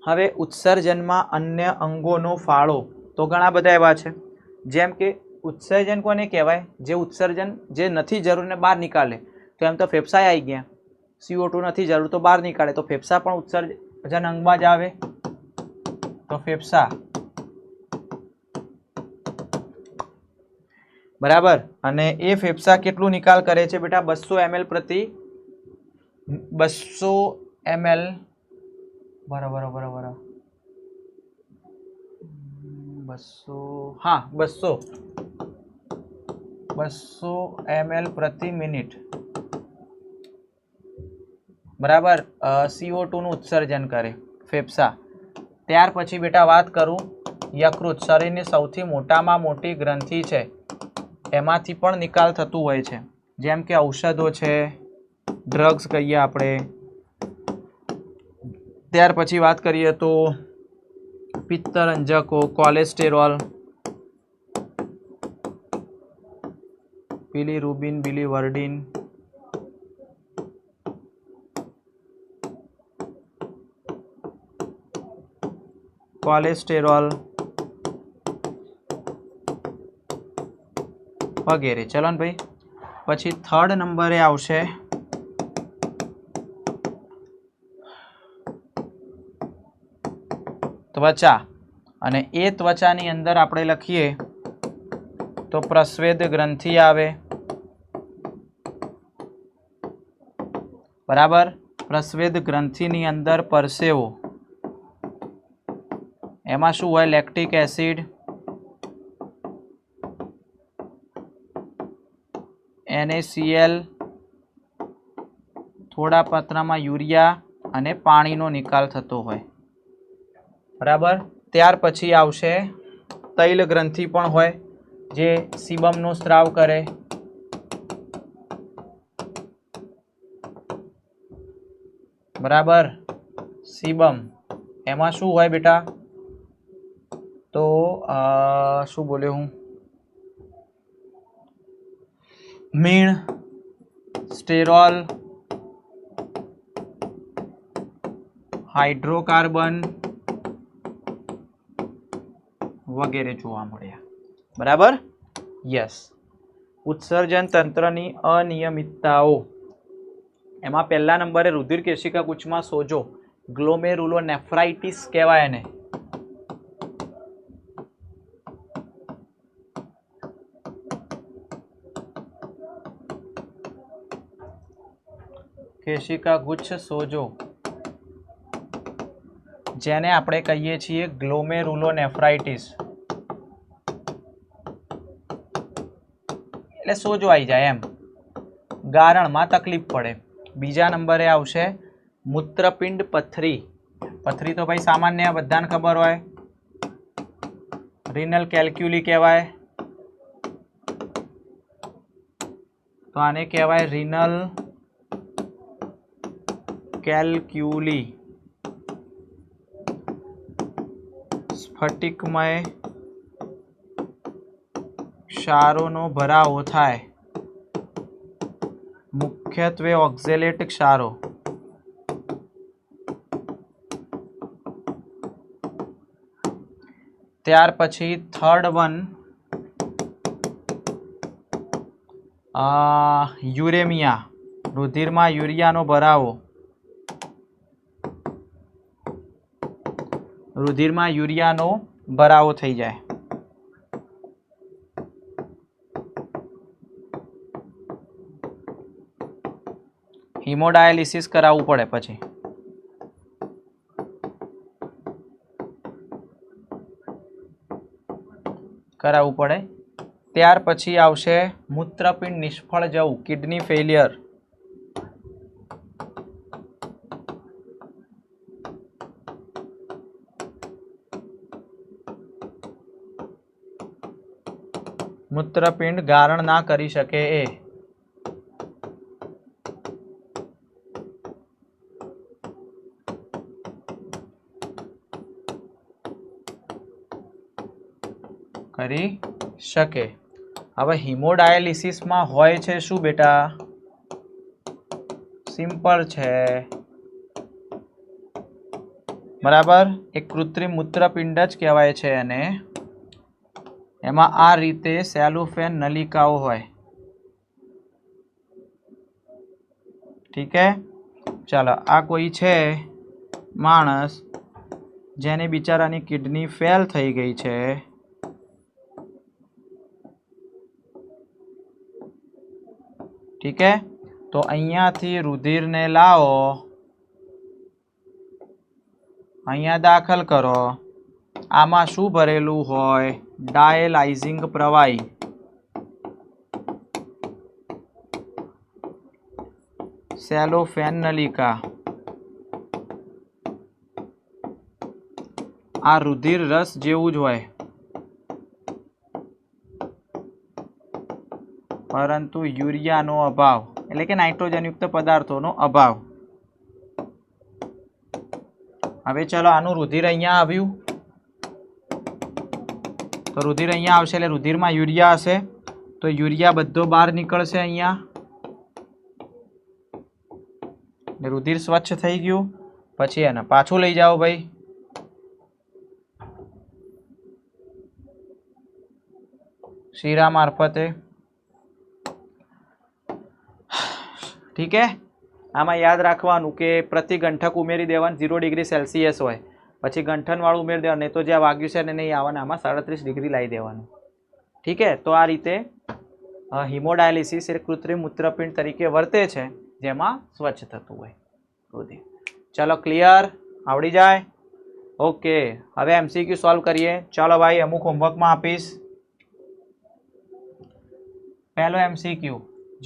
હવે ઉત્સર્જનમાં અન્ય અંગોનો ફાળો તો ઘણા બધા એવા છે. જેમ કે ઉત્સર્જન કોને કહેવાય? જે ઉત્સર્જન જે નથી જરૂર ને બહાર નીકાળે. તો એમ તો ફેફસા આવી ગયા, CO2 નથી જરૂર તો બહાર નીકાળે, તો ફેફસા પણ ઉત્સર્જન અંગમાં જ આવે. તો ફેફસા. બરાબર. અને એ ફેફસા કેટલું નિકાલ કરે છે બેટા? 200 ml પ્રતિ 200 ml. બરાબર બરાબર 200, હા 200 ml પ્રતિ મિનિટ. બરાબર. CO2 નું ઉત્સર્જન કરે ફેફસા. ત્યાર પછી બેટા વાત કરું, યકૃત શરીરની સૌથી મોટામાં મોટી ગ્રંથિ છે, એમાંથી પણ નિકાલ થતું હોય છે. જેમ કે ઔષધો છે, ડ્રગ્સ કહીએ આપણે. ત્યાર પછી વાત કરીએ તો પિત્તરંજકો, કોલેસ્ટેરોલ, બિલીરુબિન, બિલીવર્ડિન, કોલેસ્ટેરોલ વગેરે. ચલો ને ભાઈ. પછી 3rd નંબરે આવશે ત્વચા. અને એ ત્વચાની અંદર આપણે લખીએ તો પ્રસ્વેદ ગ્રંથિ આવે. બરાબર. પ્રસ્વેદ ગ્રંથિની અંદર પરસેવો, એમાં શું હોય? લેક્ટિક એસિડ, NaCl, થોડા માત્રામાં યુરિયા અને પાણીનો નિકાલ થતો હોય. બરાબર. ત્યાર પછી આવશે તૈલ ગ્રંથિ પણ હોય, જે સિબમનો સ્ત્રાવ કરે. બરાબર. સિબમ એમાં શું હોય બેટા? તો શું બોલ્યો હું? મીણ, સ્ટેરોલ, હાઇડ્રોકાર્બન વગેરે જોવા મળ્યા. બરાબર. યસ. ઉત્સર્જન તંત્રની અનિયમિતતાઓ, એમાં પહેલા નંબરે રુધિર કેશિકા કુચમાં સોજો, ગ્લોમેરુલોનેફ્રાઇટિસ કહેવાય એને. કેશિકા ગુચ્છ સોજો, જેને આપણે કહીએ છીએ ગ્લોમેરુલોનેફ્રાઇટિસ, એટલે સોજો આવી જાય એમ, ગારણમાં તકલીફ પડે. બીજા નંબરે આવશે મૂત્રપિંડ પથરી. પથરી તો ભાઈ સામાન્ય બધાને ખબર હોય, રિનલ કેલ્ક્યુલી કહેવાય. તો આને કહેવાય રિનલ કેલ્ક્યુલી. સ્ફટિકમય ક્ષારોનો ભરાવો થાય, મુખ્યત્વે ઓક્ઝેલેટ ક્ષારો. ત્યાર પછી થર્ડ વન યુરેમિયા, રુધિરમાં યુરિયાનો ભરાવો. રુધિરમાં યુરિયાનો ભરાવો થઈ જાય. હિમોડાયાલિસિસ કરાવવું પડે પછી. કરાવવું પડે. ત્યાર પછી આવશે મૂત્રપિંડ નિષ્ફળ જવું, કિડની ફેલિયર. મૂત્રપિંડ ગારણ ના કરી શકે એ. કરી શકે. હવે હિમોડાયાલિસિસમાં હોય છે શું બેટા? સિમ્પલ છે, બરાબર. એક કૃત્રિમ મૂત્રપિંડ જ કહેવાય છે અને એમાં આ રીતે સેલોફેન નલિકાઓ હોય. ઠીક હે, ચાલો. આ કોઈ છે માણસ જેને બિચારાની કિડની ફેલ થઈ ગઈ છે. ઠીક હે, તો અહીંયાથી રુધિરને લાવો, અહીંયા દાખલ કરો. આમાં શું ભરેલું હોય? ડાયલાઇઝિંગ પ્રવાહી. સેલોફેન નલિકા. આ રુધિર રસ જેવું જ હોય, પરંતુ યુરિયાનો અભાવ, એટલે કે નાઇટ્રોજનયુક્ત પદાર્થોનો અભાવ. હવે ચલો, આનું રુધિર અહીંયા આવ્યું, તો રુધિર અહીંયા આવશે એટલે રુધિરમાં યુરિયા હશે, તો યુરિયા બધો બહાર નીકળશે અહીંયા, એટલે રુધિર સ્વચ્છ થઈ ગયું. પછી એને પાછું લઈ જાઓ ભાઈ, શીરા મારફતે. ઠીક હે, આમાં યાદ રાખવાનું કે પ્રતિ ગંઠક ઉમેરી દેવાનું 0 ડિગ્રી સેલ્સિયસ હોય, પછી ગંઠનવાળું ઉમેરી દેવાનું, નહીં તો જ્યાં વાગ્યું છે ને નહીં આવવાના, આમાં 37 ડિગ્રી લાવી દેવાનું. ઠીક હે, તો આ રીતે હિમોડાયાલિસિસ એ કૃત્રિમ મૂત્રપિંડ તરીકે વર્તે છે, જેમાં સ્વચ્છ થતું હોય રુધિર. ચાલો, ક્લિયર? આવડી જાય? ઓકે. હવે MCQ સોલ્વ કરીએ. ચાલો ભાઈ, અમુક હોમવર્કમાં આપીશ. પહેલો MCQ,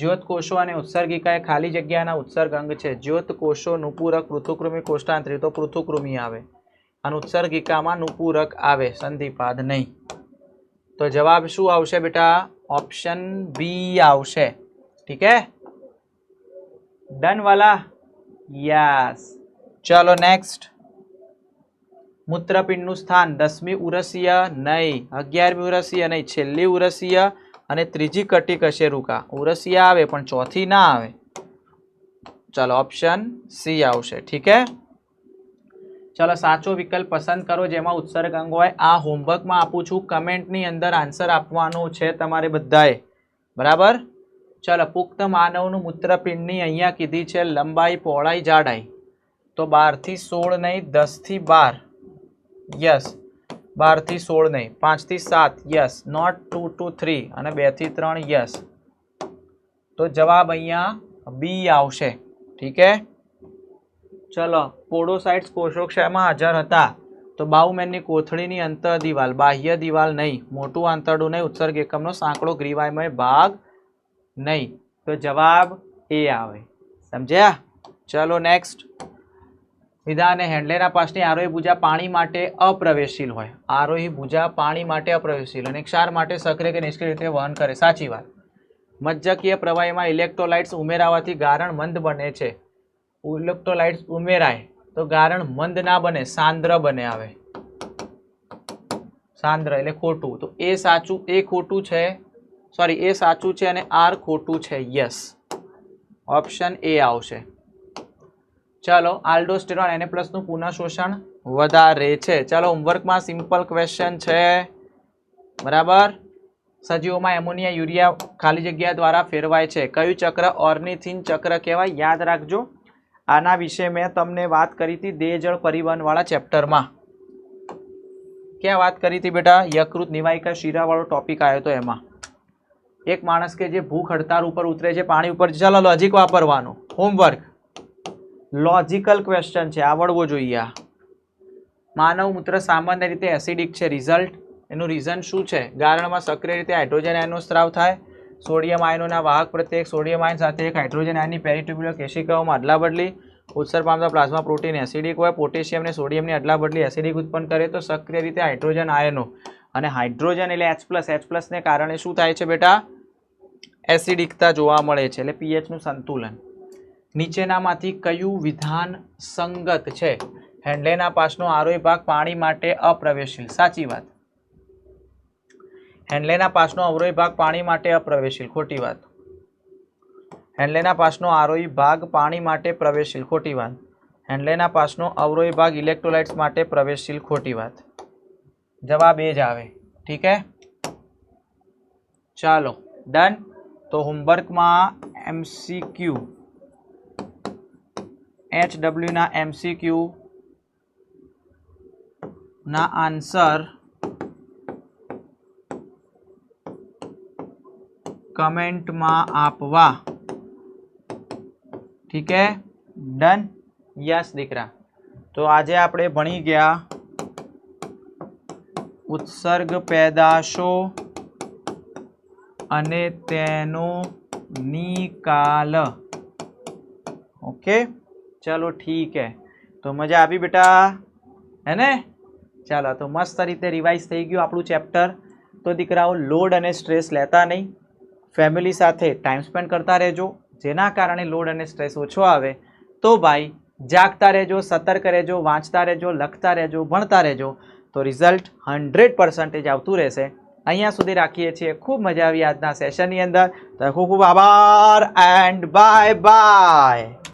જ્યોત કોષો અને ઉત્સર્ગિકા એ ખાલી જગ્યાના ઉત્સર્ગ અંગ છે. જ્યોત કોષો નુપૂરક, પૃથુકૃમિ, કોષ્ટાંતરી, તો પૃથુકૃમિ આવે, અને ઉત્સર્ગિકામાં નુપૂરક આવે, સંધિપાદ નહીં. તો જવાબ શું આવશે બેટા? ઓપ્શન બી આવશે. ઠીક હે, ડન વાલા? યસ. ચલો નેક્સ્ટ. મૂત્રપિંડનું સ્થાન 10મી ઉરસીય નહીં, 11મી ઉરસીય નહીં, છેલ્લી ઉરસીય અને ત્રીજી કટી કશેરુકા. ઉરસીય આવે પણ ચોથી ના આવે. ચલો, ઓપ્શન સી આવશે. ઠીક હે, ચલો સાચો વિકલ્પ પસંદ કરો જેમાં ઉત્સર્ગ અંગ હોય. આ હોમવર્કમાં આપું છું, કમેન્ટની અંદર આન્સર આપવાનો છે તમારે બધાએ, બરાબર. ચલો, પુખ્ત માનવનું મૂત્રપિંડની અહીંયા કીધી છે લંબાઈ, પહોળાઈ, જાડાઈ. તો 12 થી 16 નહીં, 10 થી 12. યસ. 12 થી 16 નહીં, 5 થી 7. યસ. નોટ 2 to 3 અને 2 થી 3. યસ. તો જવાબ અહીંયા બી આવશે. ઠીક હે, ચલો પોડોસાઇટ્સ કોષો શેમાં હાજર હતા? તો બાઉમેનની કોથળીની અંતર દિવાલ, બાહ્ય દિવાલ નહીં, મોટું આંતરડું નહીં, ઉત્સર્ગ એકમનો સાંકડો ગ્રીવામય ભાગ નહીં. તો જવાબ એ આવે. સમજ્યા? ચલો નેક્સ્ટ. વિધાન હેન્ડલેના પાસની આરોહી ભુજા પાણી માટે અપ્રવેશશીલ હોય. આરોહી ભુજા પાણી માટે અપ્રવેશશીલ અને ક્ષાર માટે સક્રિય કે નિષ્ક્રિય રીતે વહન કરે. સાચી વાત. મજ્જકીય પ્રવાહીમાં ઇલેક્ટ્રોલાઇટ્સ ઉમેરાવાથી ગારણ મંદ બને છે. ઇલેક્ટ્રોલાઇટ્સ ઉમેરાય તો ગારણ મંદ ના બને, સાંદ્ર બને. આવે સાંદ્ર એટલે ખોટું. તો એ સાચું, એ ખોટું છે, સોરી એ સાચું છે અને આર ખોટું છે. યસ, ઓપ્શન એ આવશે. ચાલો, આલ્ડોસ્ટેરોન Na+ નું પુનઃશોષણ વધારે છે. ચાલો, હોમવર્કમાં સિમ્પલ ક્વેશ્ચન છે. બરાબર. સજીવોમાં એમોનિયા યુરિયા ખાલી જગ્યા દ્વારા ફેરવાય છે. કયું ચક્ર ઓર્નિથિન ચક્ર કહેવાય? યાદ રાખજો. આના વિશે મેં તમને વાત કરી હતી દેહ જળ પરિવહનવાળા ચેપ્ટરમાં. ક્યાં વાત કરી હતી બેટા? યકૃત નિવાયિકા શિરાવાળો ટોપિક આવ્યો હતો એમાં. એક માણસ કે જે ભૂખ હડતાળ ઉપર ઉતરે છે પાણી ઉપર. ચાલો લોજિક વાપરવાનું. હોમવર્ક લોજિકલ ક્વેશ્ચન છે, આવડવો જોઈએ. આ માનવ મૂત્ર સામાન્ય રીતે એસિડિક છે. રિઝલ્ટ એનું રીઝન શું છે? ગારણમાં સક્રિય રીતે હાઇડ્રોજન આયનનો સ્ત્રાવ થાય. સોડિયમ આયનોના વાહક પ્રત્યે સોડિયમ આયન સાથે એક હાઇડ્રોજન આયનની પેરીટ્યુબ્યુલર કેશિકાઓમાં અદલા બદલી. ઉત્સર્ગ પામતા પ્લાઝ્મા પ્રોટીન એસિડિક હોય. પોટેશિયમ અને સોડિયમની અદલા બદલી એસિડિક ઉત્પન્ન કરે તો સક્રિય રીતે હાઇડ્રોજન આયનો અને હાઇડ્રોજન એટલે H+ ને કારણે શું થાય છે બેટા? એસિડિકતા જોવા મળે છે. એટલે pH નું સંતુલન. નીચેનામાંથી કયું વિધાન સંગત છે? હેન્ડલેના પાસનો આરોહી ભાગ પાણી માટે અપ્રવેશશીલ. સાચી વાત. હેન્ડલેના પાસનો અવરોહી ભાગ પાણી માટે અપ્રવેશશીલ. ખોટી વાત. હેન્ડલેના પાસનો આરોહી ભાગ પાણી માટે પ્રવેશશીલ. ખોટી વાત. હેન્ડલેના પાસનો અવરોહી ભાગ ઇલેક્ટ્રોલાઇટ્સ માટે પ્રવેશશીલ. ખોટી વાત. જવાબ એ જ આવે. ઠીક હે, ચાલો ડન. તો હોમવર્કમાં MCQ HW ના MCQ ના આન્સર કમેન્ટમાં આપવા. ઠીક હે, ડન. યસ દીકરા. તો આજે આપણે ભણી ગયા ઉત્સર્ગ પેદાશો અને તેનો નિકાલ. ઓકે, ચલો ઠીક હે. તો મજા આવી બેટા, હે ને? ચાલો, તો મસ્ત રીતે રિવાઇઝ થઈ ગયું આપણું ચેપ્ટર. તો દીકરાઓ લોડ અને સ્ટ્રેસ લેતા નહીં, ફેમિલી સાથે ટાઈમ સ્પેન્ડ કરતા રહેજો. જેના કારણે લોડ અને સ્ટ્રેસ ઓછો આવે. તો ભાઈ જાગતા રહેજો, સતર્ક રહેજો, વાંચતા રહેજો, લખતા રહેજો, ભણતા રહેજો. તો રિઝલ્ટ 100% આવતું રહેશે. અહીંયા સુધી રાખીએ છીએ. ખૂબ મજા આવી આજના સેશનની અંદર. તો ખૂબ ખૂબ આભાર એન્ડ બાય બાય.